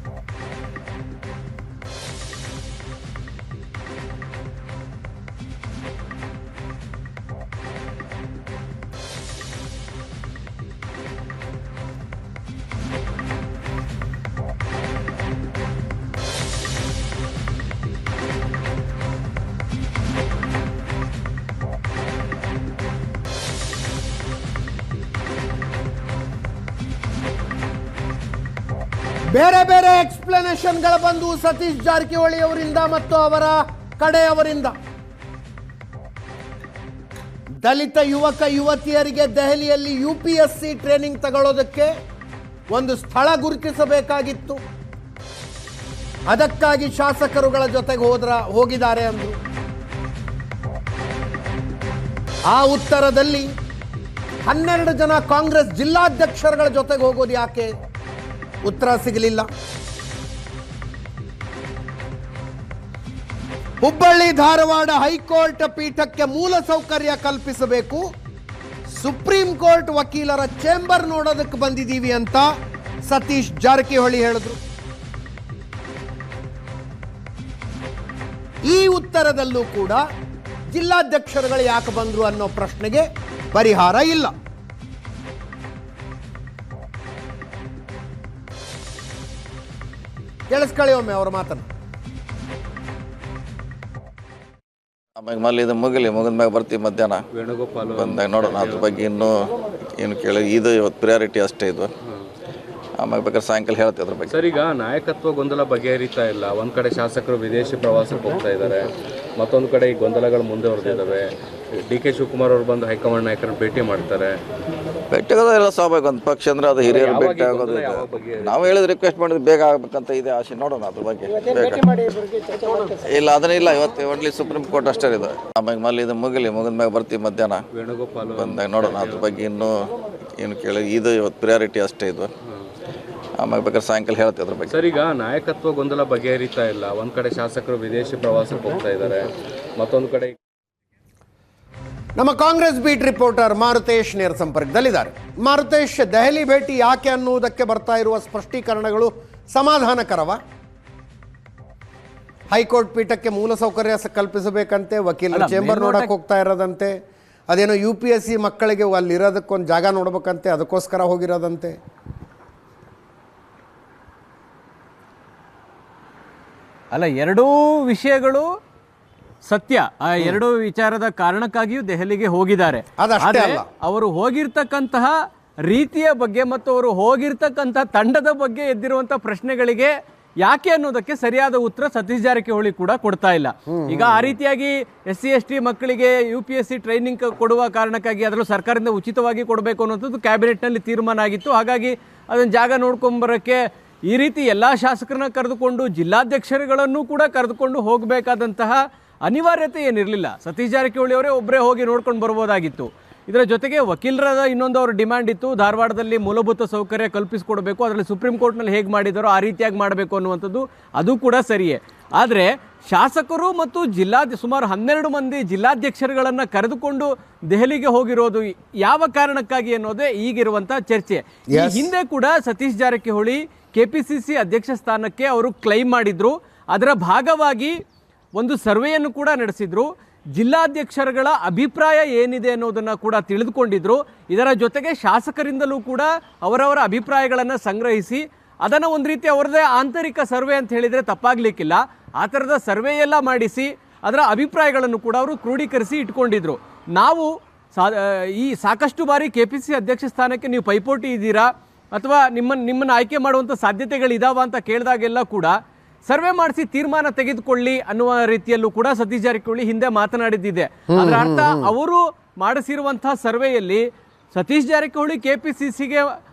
Speaker 1: ಬೇರೆ ಬೇರೆ ಎಕ್ಸ್ಪ್ಲನೇಷನ್ಗಳು ಬಂದು ಸತೀಶ್ ಜಾರಕಿಹೊಳಿ ಅವರಿಂದ ಮತ್ತು ಅವರ ಕಡೆಯವರಿಂದ. ದಲಿತ ಯುವಕ ಯುವತಿಯರಿಗೆ ದೆಹಲಿಯಲ್ಲಿ UPSC ಟ್ರೈನಿಂಗ್ ತಗೊಳ್ಳೋದಕ್ಕೆ ಒಂದು ಸ್ಥಳ ಗುರುತಿಸಬೇಕಾಗಿತ್ತು. ಅದಕ್ಕಾಗಿ ಶಾಸಕರುಗಳ ಜೊತೆಗೆ ಹೋಗಿದ್ದಾರೆ ಅಂದ್ರು. ಆ ಉತ್ತರದಲ್ಲಿ 12 ಜನ ಕಾಂಗ್ರೆಸ್ ಜಿಲ್ಲಾಧ್ಯಕ್ಷರುಗಳ ಜೊತೆಗೆ ಹೋಗೋದು ಯಾಕೆ? ಉತ್ತರ ಸಿಗಲಿಲ್ಲ. ಹುಬ್ಬಳ್ಳಿ ಧಾರವಾಡ ಹೈಕೋರ್ಟ್ ಪೀಠಕ್ಕೆ ಮೂಲ ಸೌಕರ್ಯ ಕಲ್ಪಿಸಬೇಕು, ಸುಪ್ರೀಂ ಕೋರ್ಟ್ ವಕೀಲರ ಚೇಂಬರ್ ನೋಡೋದಕ್ಕೆ ಬಂದಿದ್ದೀವಿ ಅಂತ ಸತೀಶ್ ಜಾರಕಿಹೊಳಿ ಹೇಳಿದ್ರು. ಈ ಉತ್ತರದಲ್ಲೂ ಕೂಡ ಜಿಲ್ಲಾಧ್ಯಕ್ಷರುಗಳು ಯಾಕೆ ಬಂದ್ರು ಅನ್ನೋ ಪ್ರಶ್ನೆಗೆ ಪರಿಹಾರ ಇಲ್ಲ. ಕೇಳಿಸ್ಕೊಳ್ಳಿ ಒಮ್ಮೆ ಅವರ ಮಾತನ್ನು.
Speaker 9: ಆಮೇಲೆ ಮಲ್ಲಿ ಇದು ಮುಗಿದ್ಮ್ಯಾಗ ಬರ್ತೀವಿ ಮಧ್ಯಾಹ್ನ
Speaker 3: ವೇಣುಗೋಪಾಲ್
Speaker 9: ಬಂದಾಗ ನೋಡೋಣ. ಅದ್ರ ಬಗ್ಗೆ ಇನ್ನೂ ಏನು ಕೇಳಿ, ಇದು ಇವತ್ತು ಪ್ರಿಯಾರಿಟಿ ಅಷ್ಟೇ ಇದು. ಆಮೇಲೆ ಬೇಕಾದ್ರೆ ಸಾಯಂಕಾಲ ಹೇಳ್ತೀವಿ ಅದ್ರ ಬಗ್ಗೆ.
Speaker 3: ಸರ್, ಈಗ ನಾಯಕತ್ವ ಗೊಂದಲ ಬಗೆಹರಿತಾ ಇಲ್ಲ. ಒಂದ್ ಕಡೆ ಶಾಸಕರು ವಿದೇಶಿ ಪ್ರವಾಸಕ್ಕೆ ಹೋಗ್ತಾ ಇದ್ದಾರೆ, ಮತ್ತೊಂದು ಕಡೆ ಈ ಗೊಂದಲಗಳು ಮುಂದುವರೆದಿದ್ದಾವೆ. DK ಶಿವಕುಮಾರ್ ಅವರು ಬಂದು ಹೈಕಮಾಂಡ್ ನಾಯಕರನ್ನು ಭೇಟಿ ಮಾಡ್ತಾರೆ.
Speaker 9: ಭೇಟಿ ಆಗೋದು ಎಲ್ಲ ಸ್ವಾಭಾವಿಕ. ಒಂದು ಪಕ್ಷ ಅಂದ್ರೆ ಅದು ಹಿರಿಯರು ಭೇಟಿ ಆಗೋದು. ನಾವು ಹೇಳಿದ್ ರಿಕ್ವೆಸ್ಟ್ ಮಾಡಿದ್ರೆ ಬೇಗ ಆಗ್ಬೇಕಂತ ಇದೆ ಆಸೆ. ನೋಡೋಣ ಅದ್ರ ಬಗ್ಗೆ. ಇಲ್ಲ ಅದನ್ನಿಲ್ಲ, ಇವತ್ತು ಓನ್ಲಿ ಸುಪ್ರೀಂ ಕೋರ್ಟ್ ಅಷ್ಟೇ ಇದೆ. ಆಮೇಲೆ ಮಲ್ಲಿ ಇದು ಮುಗಿದ್ಮ್ಯಾಗ ಬರ್ತೀವಿ ಮಧ್ಯಾಹ್ನ
Speaker 3: ವೇಣುಗೋಪಾಲ್
Speaker 9: ಬಂದಾಗ ನೋಡೋಣ. ಅದ್ರ ಬಗ್ಗೆ ಇನ್ನೂ ಏನು ಕೇಳಿ, ಇದು ಇವತ್ತು ಪ್ರಿಯಾರಿಟಿ ಅಷ್ಟೇ ಇದು. ಆಮೇಲೆ ಬೇಕಾದ್ರೆ ಸಾಯಂಕಾಲ ಹೇಳ್ತೀವಿ ಅದ್ರ ಬಗ್ಗೆ.
Speaker 3: ಸರ್, ಈಗ ನಾಯಕತ್ವ ಗೊಂದಲ ಬಗೆಹರಿತಾ ಇಲ್ಲ. ಒಂದ್ ಕಡೆ ಶಾಸಕರು ವಿದೇಶಿ ಪ್ರವಾಸಕ್ಕೆ ಹೋಗ್ತಾ ಇದ್ದಾರೆ, ಮತ್ತೊಂದು ಕಡೆ
Speaker 1: ನಮ್ಮ ಕಾಂಗ್ರೆಸ್ ಬೀಟ್ ರಿಪೋರ್ಟರ್ ಮಾರುತೇಶ್ ನೇರ ಸಂಪರ್ಕದಲ್ಲಿದ್ದಾರೆ. ಮಾರುತೇಶ್, ದೆಹಲಿ ಭೇಟಿ ಯಾಕೆ ಅನ್ನುವುದಕ್ಕೆ ಬರ್ತಾ ಇರುವ ಸ್ಪಷ್ಟೀಕರಣಗಳು ಸಮಾಧಾನಕರವ? ಹೈಕೋರ್ಟ್ ಪೀಠಕ್ಕೆ ಮೂಲ ಸೌಕರ್ಯ ಕಲ್ಪಿಸಬೇಕಂತೆ, ವಕೀಲರ ಚೇಂಬರ್ ನೋಡಕ್ಕೆ ಹೋಗ್ತಾ ಇರೋದಂತೆ, ಅದೇನೋ UPSC ಮಕ್ಕಳಿಗೆ ಅಲ್ಲಿರೋದಕ್ಕೊಂದು ಜಾಗ ನೋಡ್ಬೇಕಂತೆ, ಅದಕ್ಕೋಸ್ಕರ ಹೋಗಿರೋದಂತೆ.
Speaker 10: ಅಲ್ಲ, ಎರಡೂ ವಿಷಯಗಳು ಸತ್ಯ. ಆ ಎರಡೂ ವಿಚಾರದ ಕಾರಣಕ್ಕಾಗಿಯೂ ದೆಹಲಿಗೆ ಹೋಗಿದ್ದಾರೆ.
Speaker 1: ಅದಷ್ಟೇ ಅಲ್ಲ,
Speaker 10: ಅವರು ಹೋಗಿರ್ತಕ್ಕಂತಹ ರೀತಿಯ ಬಗ್ಗೆ ಮತ್ತು ಅವರು ಹೋಗಿರ್ತಕ್ಕಂತಹ ತಂಡದ ಬಗ್ಗೆ ಎದ್ದಿರುವಂತಹ ಪ್ರಶ್ನೆಗಳಿಗೆ ಯಾಕೆ ಅನ್ನೋದಕ್ಕೆ ಸರಿಯಾದ ಉತ್ತರ ಸತೀಶ್ ಜಾರಕಿಹೊಳಿ ಕೂಡ ಕೊಡ್ತಾ ಇಲ್ಲ. ಈಗ ಆ ರೀತಿಯಾಗಿ SC ST ಮಕ್ಕಳಿಗೆ UPSC ಟ್ರೈನಿಂಗ್ ಕೊಡುವ ಕಾರಣಕ್ಕಾಗಿ ಅದರಲ್ಲೂ ಸರ್ಕಾರದಿಂದ ಉಚಿತವಾಗಿ ಕೊಡಬೇಕು ಅನ್ನೋದು ಕ್ಯಾಬಿನೆಟ್ನಲ್ಲಿ ತೀರ್ಮಾನ ಆಗಿತ್ತು. ಹಾಗಾಗಿ ಅದನ್ನು ಜಾಗ ನೋಡ್ಕೊಂಬರೋಕ್ಕೆ ಈ ರೀತಿ ಎಲ್ಲ ಶಾಸಕರನ್ನ ಕರೆದುಕೊಂಡು ಜಿಲ್ಲಾಧ್ಯಕ್ಷರುಗಳನ್ನು ಕೂಡ ಕರೆದುಕೊಂಡು ಹೋಗಬೇಕಾದಂತಹ ಅನಿವಾರ್ಯತೆ ಏನಿರಲಿಲ್ಲ. ಸತೀಶ್ ಜಾರಕಿಹೊಳಿ ಅವರೇ ಒಬ್ಬರೇ ಹೋಗಿ ನೋಡ್ಕೊಂಡು ಬರ್ಬೋದಾಗಿತ್ತು. ಇದರ ಜೊತೆಗೆ ವಕೀಲರ ಇನ್ನೊಂದು ಅವ್ರ ಡಿಮ್ಯಾಂಡ್ ಇತ್ತು, ಧಾರವಾಡದಲ್ಲಿ ಮೂಲಭೂತ ಸೌಕರ್ಯ ಕಲ್ಪಿಸಿಕೊಡಬೇಕು, ಅದರಲ್ಲಿ ಸುಪ್ರೀಂ ಕೋರ್ಟ್ನಲ್ಲಿ ಹೇಗೆ ಮಾಡಿದಾರೋ ಆ ರೀತಿಯಾಗಿ ಮಾಡಬೇಕು ಅನ್ನುವಂಥದ್ದು ಅದು ಕೂಡ ಸರಿಯೇ. ಆದರೆ ಶಾಸಕರು ಮತ್ತು ಸುಮಾರು 12 ಮಂದಿ ಜಿಲ್ಲಾಧ್ಯಕ್ಷರುಗಳನ್ನು ಕರೆದುಕೊಂಡು ದೆಹಲಿಗೆ ಹೋಗಿರೋದು ಯಾವ ಕಾರಣಕ್ಕಾಗಿ ಅನ್ನೋದೇ ಈಗಿರುವಂಥ ಚರ್ಚೆ. ಈ ಹಿಂದೆ ಕೂಡ ಸತೀಶ್ ಜಾರಕಿಹೊಳಿ ಕೆಪಿಸಿಸಿ ಅಧ್ಯಕ್ಷ ಸ್ಥಾನಕ್ಕೆ ಅವರು ಕ್ಲೈಮ್ ಮಾಡಿದ್ರು. ಅದರ ಭಾಗವಾಗಿ ಒಂದು ಸರ್ವೆಯನ್ನು ಕೂಡ ನಡೆಸಿದ್ರು. ಜಿಲ್ಲಾಧ್ಯಕ್ಷರುಗಳ ಅಭಿಪ್ರಾಯ ಏನಿದೆ ಅನ್ನೋದನ್ನು ಕೂಡ ತಿಳಿದುಕೊಂಡಿದ್ರು. ಇದರ ಜೊತೆಗೆ ಶಾಸಕರಿಂದಲೂ ಕೂಡ ಅವರವರ ಅಭಿಪ್ರಾಯಗಳನ್ನು ಸಂಗ್ರಹಿಸಿ ಅದನ್ನು ಒಂದು ರೀತಿ ಅವರದೇ ಆಂತರಿಕ ಸರ್ವೆ ಅಂತ ಹೇಳಿದರೆ ತಪ್ಪಾಗಲಿಕ್ಕಿಲ್ಲ, ಆ ಥರದ ಸರ್ವೆ ಎಲ್ಲ ಮಾಡಿಸಿ ಅದರ ಅಭಿಪ್ರಾಯಗಳನ್ನು ಕೂಡ ಅವರು ಕ್ರೋಢೀಕರಿಸಿ ಇಟ್ಕೊಂಡಿದ್ರು. ನಾವು ಈ ಸಾಕಷ್ಟು ಬಾರಿ ಕೆಪಿಸಿಸಿ ಅಧ್ಯಕ್ಷ ಸ್ಥಾನಕ್ಕೆ ನೀವು ಪೈಪೋಟಿ ಇದ್ದೀರಾ ಅಥವಾ ನಿಮ್ಮನ್ನು ಆಯ್ಕೆ ಮಾಡುವಂಥ ಸಾಧ್ಯತೆಗಳಿದಾವ ಅಂತ ಕೇಳಿದಾಗೆಲ್ಲ ಕೂಡ ಸರ್ವೆ ಮಾಡಿಸಿ ತೀರ್ಮಾನ ತೆಗೆದುಕೊಳ್ಳಿ ಅನ್ನುವ ರೀತಿಯಲ್ಲೂ ಕೂಡ ಸತೀಶ್ ಜಾರಕಿಹೊಳಿ ಹಿಂದೆ ಮಾತನಾಡಿದ್ದಿದೆ. ಅದರ ಅರ್ಥ ಅವರು ಮಾಡಿಸಿರುವಂತಹ ಸರ್ವೆಯಲ್ಲಿ ಸತೀಶ್ ಜಾರಕಿಹೊಳಿ ಕೆಪಿಸಿಸಿಗೆ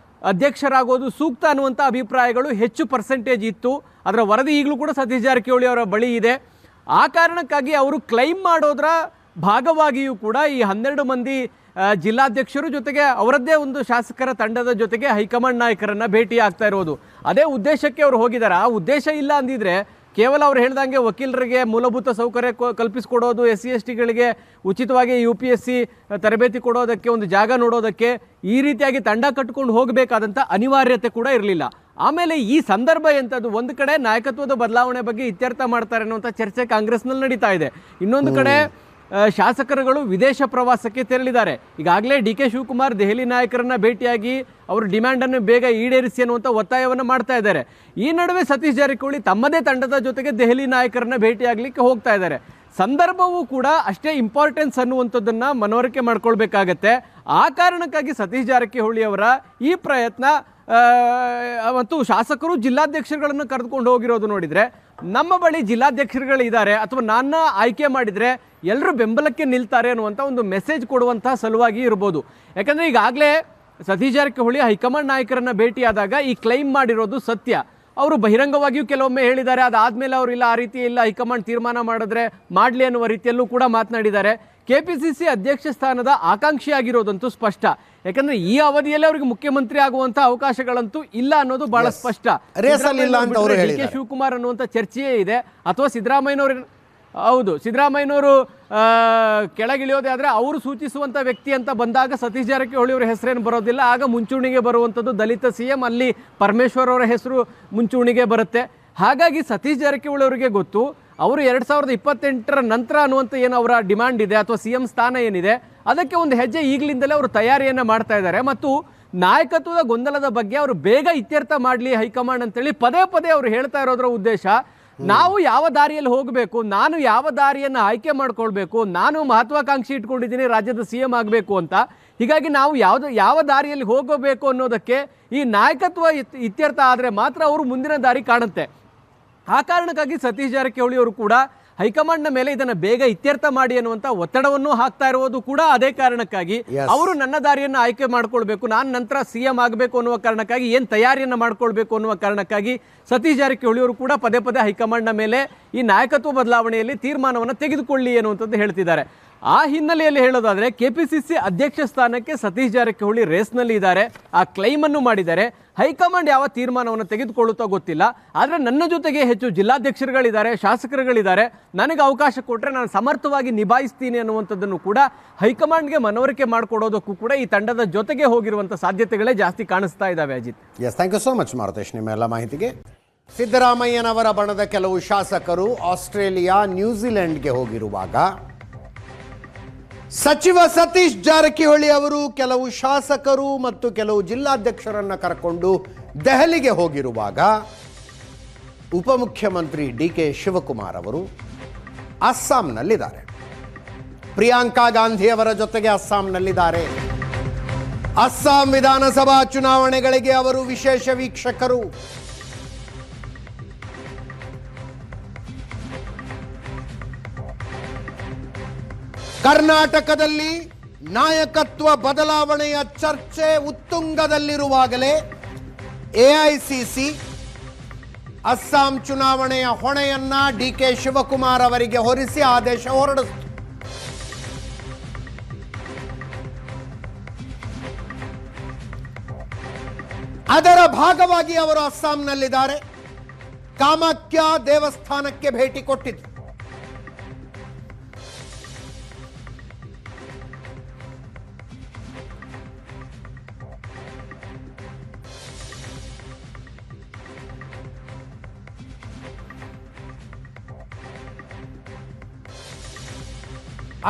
Speaker 10: ಅಧ್ಯಕ್ಷರಾಗೋದು ಸೂಕ್ತ ಅನ್ನುವಂಥ ಅಭಿಪ್ರಾಯಗಳು ಹೆಚ್ಚು ಪರ್ಸೆಂಟೇಜ್ ಇತ್ತು. ಅದರ ವರದಿ ಈಗಲೂ ಕೂಡ ಸತೀಶ್ ಜಾರಕಿಹೊಳಿ ಅವರ ಬಳಿ ಇದೆ. ಆ ಕಾರಣಕ್ಕಾಗಿ ಅವರು ಕ್ಲೈಮ್ ಮಾಡೋದ್ರ ಭಾಗವಾಗಿಯೂ ಕೂಡ ಈ 12 ಮಂದಿ ಜಿಲ್ಲಾಧ್ಯಕ್ಷರು ಜೊತೆಗೆ ಅವರದ್ದೇ ಒಂದು ಶಾಸಕರ ತಂಡದ ಜೊತೆಗೆ ಹೈಕಮಾಂಡ್ ನಾಯಕರನ್ನ ಭೇಟಿ ಆಗ್ತಾ ಇರೋದು. ಅದೇ ಉದ್ದೇಶಕ್ಕೆ ಅವರು ಹೋಗಿದ್ದಾರೆ. ಆ ಉದ್ದೇಶ ಇಲ್ಲ ಅಂದಿದ್ರೆ ಕೇವಲ ಅವ್ರು ಹೇಳ್ದಂಗೆ ವಕೀಲರಿಗೆ ಮೂಲಭೂತ ಸೌಕರ್ಯ ಕಲ್ಪಿಸಿಕೊಡೋದು, SC STಗಳಿಗೆ ಉಚಿತವಾಗಿ UPSC ತರಬೇತಿ ಕೊಡೋದಕ್ಕೆ ಒಂದು ಜಾಗ ನೋಡೋದಕ್ಕೆ ಈ ರೀತಿಯಾಗಿ ತಂಡ ಕಟ್ಟಿಕೊಂಡು ಹೋಗಬೇಕಾದಂಥ ಅನಿವಾರ್ಯತೆ ಕೂಡ ಇರಲಿಲ್ಲ. ಆಮೇಲೆ ಈ ಸಂದರ್ಭ ಎಂಥದ್ದು, ಒಂದು ಕಡೆ ನಾಯಕತ್ವದ ಬದಲಾವಣೆ ಬಗ್ಗೆ ಇತ್ಯರ್ಥ ಮಾಡ್ತಾರೆ ಅನ್ನುವಂಥ ಚರ್ಚೆ ಕಾಂಗ್ರೆಸ್ನಲ್ಲಿ ನಡೀತಾ ಇದೆ. ಇನ್ನೊಂದು ಕಡೆ ಶಾಸಕರುಗಳು ವಿದೇಶ ಪ್ರವಾಸಕ್ಕೆ ತೆರಳಿದ್ದಾರೆ. ಈಗಾಗಲೇ DK ಶಿವಕುಮಾರ್ ದೆಹಲಿ ನಾಯಕರನ್ನ ಭೇಟಿಯಾಗಿ ಅವರು ಡಿಮ್ಯಾಂಡನ್ನು ಬೇಗ ಈಡೇರಿಸಿ ಅನ್ನುವಂಥ ಒತ್ತಾಯವನ್ನು ಮಾಡ್ತಾ ಇದ್ದಾರೆ. ಈ ನಡುವೆ ಸತೀಶ್ ಜಾರಕಿಹೊಳಿ ತಮ್ಮದೇ ತಂಡದ ಜೊತೆಗೆ ದೆಹಲಿ ನಾಯಕರನ್ನ ಭೇಟಿಯಾಗಲಿಕ್ಕೆ ಹೋಗ್ತಾ ಇದ್ದಾರೆ. ಸಂದರ್ಭವೂ ಕೂಡ ಅಷ್ಟೇ ಇಂಪಾರ್ಟೆನ್ಸ್ ಅನ್ನುವಂಥದ್ದನ್ನು ಮನವರಿಕೆ ಮಾಡ್ಕೊಳ್ಬೇಕಾಗತ್ತೆ. ಆ ಕಾರಣಕ್ಕಾಗಿ ಸತೀಶ್ ಜಾರಕಿಹೊಳಿ ಅವರ ಈ ಪ್ರಯತ್ನ ಮತ್ತು ಶಾಸಕರು ಜಿಲ್ಲಾಧ್ಯಕ್ಷರುಗಳನ್ನು ಕರೆದುಕೊಂಡು ಹೋಗಿರೋದು ನೋಡಿದರೆ, ನಮ್ಮ ಬಳಿ ಜಿಲ್ಲಾಧ್ಯಕ್ಷರುಗಳಿದ್ದಾರೆ ಅಥವಾ ನನ್ನ ಆಯ್ಕೆ ಮಾಡಿದರೆ ಎಲ್ಲರೂ ಬೆಂಬಲಕ್ಕೆ ನಿಲ್ತಾರೆ ಅನ್ನುವಂಥ ಒಂದು ಮೆಸೇಜ್ ಕೊಡುವಂಥ ಸಲುವಾಗಿ ಇರ್ಬೋದು. ಯಾಕಂದರೆ ಈಗಾಗಲೇ ಸತೀಶ್ ಜಾರಕಿಹೊಳಿ ಹೈಕಮಾಂಡ್ ನಾಯಕರನ್ನು ಭೇಟಿಯಾದಾಗ ಈ ಕ್ಲೈಮ್ ಮಾಡಿರೋದು ಸತ್ಯ. ಅವರು ಬಹಿರಂಗವಾಗಿಯೂ ಕೆಲವೊಮ್ಮೆ ಹೇಳಿದ್ದಾರೆ. ಅದಾದಮೇಲೆ ಅವರಿಲ್ಲ, ಆ ರೀತಿ ಇಲ್ಲ, ಹೈಕಮಾಂಡ್ ತೀರ್ಮಾನ ಮಾಡಿದ್ರೆ ಮಾಡಲಿ ಅನ್ನುವ ರೀತಿಯಲ್ಲೂ ಕೂಡ ಮಾತನಾಡಿದ್ದಾರೆ. ಕೆಪಿಸಿಸಿ ಅಧ್ಯಕ್ಷ ಸ್ಥಾನದ ಆಕಾಂಕ್ಷಿಯಾಗಿರೋದಂತೂ ಸ್ಪಷ್ಟ. ಯಾಕಂದ್ರೆ ಈ ಅವಧಿಯಲ್ಲಿ ಅವರಿಗೆ ಮುಖ್ಯಮಂತ್ರಿ ಆಗುವಂತ ಅವಕಾಶಗಳಂತೂ ಇಲ್ಲ ಅನ್ನೋದು ಬಹಳ ಸ್ಪಷ್ಟ. DK ಶಿವಕುಮಾರ್ ಅನ್ನುವಂಥ ಚರ್ಚೆಯೇ ಇದೆ. ಅಥವಾ ಸಿದ್ದರಾಮಯ್ಯನವರು ಕೆಳಗಿಳಿಯೋದೇ ಆದರೆ ಅವರು ಸೂಚಿಸುವಂಥ ವ್ಯಕ್ತಿ ಅಂತ ಬಂದಾಗ ಸತೀಶ್ ಜಾರಕಿಹೊಳಿ ಅವರ ಹೆಸರೇನು ಬರೋದಿಲ್ಲ. ಆಗ ಮುಂಚೂಣಿಗೆ ಬರುವಂಥದ್ದು ದಲಿತ CM, ಅಲ್ಲಿ ಪರಮೇಶ್ವರ್ ಅವರ ಹೆಸರು ಮುಂಚೂಣಿಗೆ ಬರುತ್ತೆ. ಹಾಗಾಗಿ ಸತೀಶ್ ಜಾರಕಿಹೊಳಿ ಅವರಿಗೆ ಗೊತ್ತು, ಅವರು 2028 ನಂತರ ಅನ್ನುವಂಥ ಏನು ಅವರ ಡಿಮ್ಯಾಂಡ್ ಇದೆ ಅಥವಾ CM ಸ್ಥಾನ ಏನಿದೆ ಅದಕ್ಕೆ ಒಂದು ಹೆಜ್ಜೆ ಈಗಲಿಂದಲೇ ಅವರು ತಯಾರಿಯನ್ನು ಮಾಡ್ತಾ ಇದ್ದಾರೆ. ಮತ್ತು ನಾಯಕತ್ವದ ಗೊಂದಲದ ಬಗ್ಗೆ ಅವರು ಬೇಗ ಇತ್ಯರ್ಥ ಮಾಡಲಿ ಹೈಕಮಾಂಡ್ ಅಂತೇಳಿ ಪದೇ ಪದೇ ಅವರು ಹೇಳ್ತಾ ಇರೋದ್ರ ಉದ್ದೇಶ, ನಾವು ಯಾವ ದಾರಿಯಲ್ಲಿ ಹೋಗಬೇಕು, ನಾನು ಯಾವ ದಾರಿಯನ್ನು ಆಯ್ಕೆ ಮಾಡ್ಕೊಳ್ಬೇಕು, ನಾನು ಮಹತ್ವಾಕಾಂಕ್ಷಿ ಇಟ್ಕೊಂಡಿದ್ದೀನಿ ರಾಜ್ಯದ CM ಆಗಬೇಕು ಅಂತ. ಹೀಗಾಗಿ ನಾವು ಯಾವ ದಾರಿಯಲ್ಲಿ ಹೋಗಬೇಕು ಅನ್ನೋದಕ್ಕೆ ಈ ನಾಯಕತ್ವ ಇತ್ಯರ್ಥ ಆದರೆ ಮಾತ್ರ ಅವರು ಮುಂದಿನ ದಾರಿ ಕಾಣುತ್ತೆ. ಆ ಕಾರಣಕ್ಕಾಗಿ ಸತೀಶ್ ಜಾರಕಿಹೊಳಿ ಅವರು ಕೂಡ ಹೈಕಮಾಂಡ್ನ ಮೇಲೆ ಇದನ್ನು ಬೇಗ ಇತ್ಯರ್ಥ ಮಾಡಿ ಅನ್ನುವಂಥ ಒತ್ತಡವನ್ನು ಹಾಕ್ತಾ ಇರುವುದು ಕೂಡ ಅದೇ ಕಾರಣಕ್ಕಾಗಿ. ಅವರು ನನ್ನ ದಾರಿಯನ್ನು ಆಯ್ಕೆ ಮಾಡ್ಕೊಳ್ಬೇಕು, ನಾನು ನಂತರ CM ಆಗಬೇಕು ಅನ್ನುವ ಕಾರಣಕ್ಕಾಗಿ ಏನು ತಯಾರಿಯನ್ನು ಮಾಡ್ಕೊಳ್ಬೇಕು ಅನ್ನುವ ಕಾರಣಕ್ಕಾಗಿ ಸತೀಶ್ ಜಾರಕಿಹೊಳಿ ಅವರು ಕೂಡ ಪದೇ ಪದೇ ಹೈಕಮಾಂಡ್ನ ಮೇಲೆ ಈ ನಾಯಕತ್ವ ಬದಲಾವಣೆಯಲ್ಲಿ ತೀರ್ಮಾನವನ್ನು ತೆಗೆದುಕೊಳ್ಳಿ ಅನ್ನುವಂಥದ್ದು ಹೇಳ್ತಿದ್ದಾರೆ. ಆ ಹಿನ್ನೆಲೆಯಲ್ಲಿ ಹೇಳೋದಾದರೆ ಕೆಪಿಸಿಸಿ ಅಧ್ಯಕ್ಷ ಸ್ಥಾನಕ್ಕೆ ಸತೀಶ್ ಜಾರಕಿಹೊಳಿ ರೇಸ್ನಲ್ಲಿ ಇದ್ದಾರೆ, ಆ ಕ್ಲೈಮನ್ನು ಮಾಡಿದ್ದಾರೆ. ಹೈಕಮಾಂಡ್ ಯಾವ ತೀರ್ಮಾನವನ್ನು ತೆಗೆದುಕೊಳ್ಳುತ್ತೋ ಗೊತ್ತಿಲ್ಲ. ಆದರೆ ನನ್ನ ಜೊತೆಗೆ ಹೆಚ್ಚು ಜಿಲ್ಲಾಧ್ಯಕ್ಷರುಗಳಿದ್ದಾರೆ, ಶಾಸಕರುಗಳಿದ್ದಾರೆ, ನನಗೆ ಅವಕಾಶ ಕೊಟ್ಟರೆ ನಾನು ಸಮರ್ಥವಾಗಿ ನಿಭಾಯಿಸ್ತೀನಿ ಅನ್ನುವಂಥದ್ದನ್ನು ಕೂಡ ಹೈಕಮಾಂಡ್ಗೆ ಮನವರಿಕೆ ಮಾಡಿಕೊಡೋದಕ್ಕೂ ಕೂಡ ಈ ತಂಡದ ಜೊತೆಗೆ ಹೋಗಿರುವಂಥ ಸಾಧ್ಯತೆಗಳೇ ಜಾಸ್ತಿ ಕಾಣಿಸ್ತಾ ಇದ್ದಾವೆ. Ajit,
Speaker 1: thank you so much Marutesh ನಿಮ್ಮ ಎಲ್ಲ ಮಾಹಿತಿಗೆ. ಸಿದ್ದರಾಮಯ್ಯನವರ ಬಣದ ಕೆಲವು ಶಾಸಕರು ಆಸ್ಟ್ರೇಲಿಯಾ, ನ್ಯೂಜಿಲೆಂಡ್ಗೆ ಹೋಗಿರುವಾಗ ಸಚಿವ ಸತೀಶ್ ಜಾರಕಿಹೊಳಿ ಅವರು ಕೆಲವು ಶಾಸಕರು ಮತ್ತು ಕೆಲವು ಜಿಲ್ಲಾಧ್ಯಕ್ಷರನ್ನು ಕರ್ಕೊಂಡು ದೆಹಲಿಗೆ ಹೋಗಿರುವಾಗ ಉಪಮುಖ್ಯಮಂತ್ರಿ DK ಶಿವಕುಮಾರ್ ಅವರು ಅಸ್ಸಾಂನಲ್ಲಿದ್ದಾರೆ. ಪ್ರಿಯಾಂಕಾ ಗಾಂಧಿ ಅವರ ಜೊತೆಗೆ ಅಸ್ಸಾಂನಲ್ಲಿದ್ದಾರೆ. ಅಸ್ಸಾಂ ವಿಧಾನಸಭಾ ಚುನಾವಣೆಗಳಿಗೆ ಅವರು ವಿಶೇಷ ವೀಕ್ಷಕರು. ಕರ್ನಾಟಕದಲ್ಲಿ ನಾಯಕತ್ವ ಬದಲಾವಣೆಯ ಚರ್ಚೆ ಉತ್ತುಂಗದಲ್ಲಿರುವಾಗಲೇ AICC ಅಸ್ಸಾಂ ಚುನಾವಣೆಯ ಹೊಣೆಯನ್ನ DK ಶಿವಕುಮಾರ್ ಅವರಿಗೆ ಹೊರಿಸಿ ಆದೇಶ ಹೊರಡಿಸಿತು. ಅದರ ಭಾಗವಾಗಿ ಅವರು ಅಸ್ಸಾಂನಲ್ಲಿದ್ದಾರೆ. ಕಾಮಾಖ್ಯ ದೇವಸ್ಥಾನಕ್ಕೆ ಭೇಟಿ ಕೊಟ್ಟಿದ್ರು.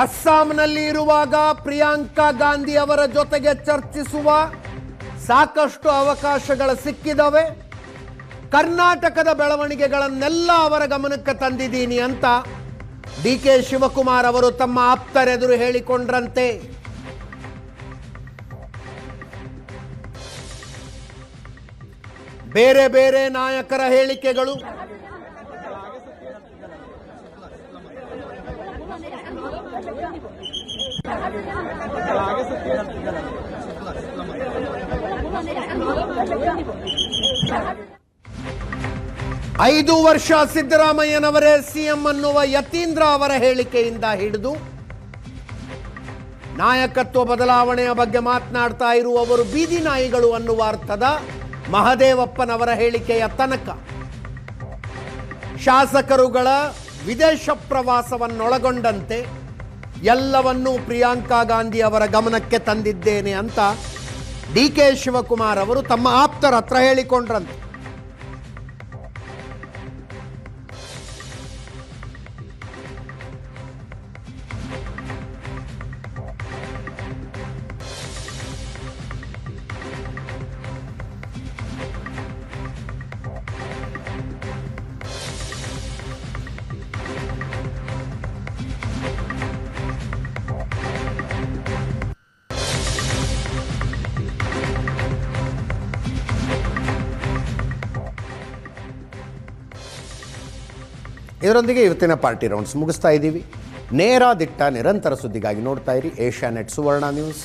Speaker 1: ಅಸ್ಸಾಂನಲ್ಲಿ ಇರುವಾಗ ಪ್ರಿಯಾಂಕಾ ಗಾಂಧಿ ಅವರ ಜೊತೆಗೆ ಚರ್ಚಿಸುವ ಸಾಕಷ್ಟು ಅವಕಾಶಗಳು ಸಿಕ್ಕಿದವೆ. ಕರ್ನಾಟಕದ ಬೆಳವಣಿಗೆಗಳನ್ನೆಲ್ಲ ಅವರ ಗಮನಕ್ಕೆ ತಂದಿದ್ದೀನಿ ಅಂತ DK ಶಿವಕುಮಾರ್ ಅವರು ತಮ್ಮ ಆಪ್ತರೆದುರು ಹೇಳಿಕೊಂಡ್ರಂತೆ. ಬೇರೆ ಬೇರೆ ನಾಯಕರ ಹೇಳಿಕೆಗಳು, ಐದು ವರ್ಷ ಸಿದ್ದರಾಮಯ್ಯನವರೇ ಸಿಎಂ ಅನ್ನುವ ಯತೀಂದ್ರ ಅವರ ಹೇಳಿಕೆಯಿಂದ ಹಿಡಿದು ನಾಯಕತ್ವ ಬದಲಾವಣೆಯ ಬಗ್ಗೆ ಮಾತನಾಡ್ತಾ ಇರುವವರು ಬೀದಿ ನಾಯಿಗಳು ಅನ್ನುವ ಅರ್ಥದ ಮಹದೇವಪ್ಪನವರ ಹೇಳಿಕೆಯ ತನಕ ಶಾಸಕರುಗಳ ವಿದೇಶ ಪ್ರವಾಸವನ್ನೊಳಗೊಂಡಂತೆ ಎಲ್ಲವನ್ನೂ ಪ್ರಿಯಾಂಕಾ ಗಾಂಧಿ ಅವರ ಗಮನಕ್ಕೆ ತಂದಿದ್ದೇನೆ ಅಂತ DK ಶಿವಕುಮಾರ್ ಅವರು ತಮ್ಮ ಆಪ್ತರ ಹತ್ರ ಹೇಳಿಕೊಂಡ್ರಂತೆ. ಇದರೊಂದಿಗೆ ಇವತ್ತಿನ ಪಾರ್ಟಿ ರೌಂಡ್ಸ್ ಮುಗಿಸ್ತಾ ಇದ್ದೀವಿ. ನೇರ ದಿಟ್ಟ ನಿರಂತರ ಸುದ್ದಿಗಾಗಿ ನೋಡ್ತಾ ಇರಿ ಏಷ್ಯಾನೆಟ್ ಸುವರ್ಣ ನ್ಯೂಸ್.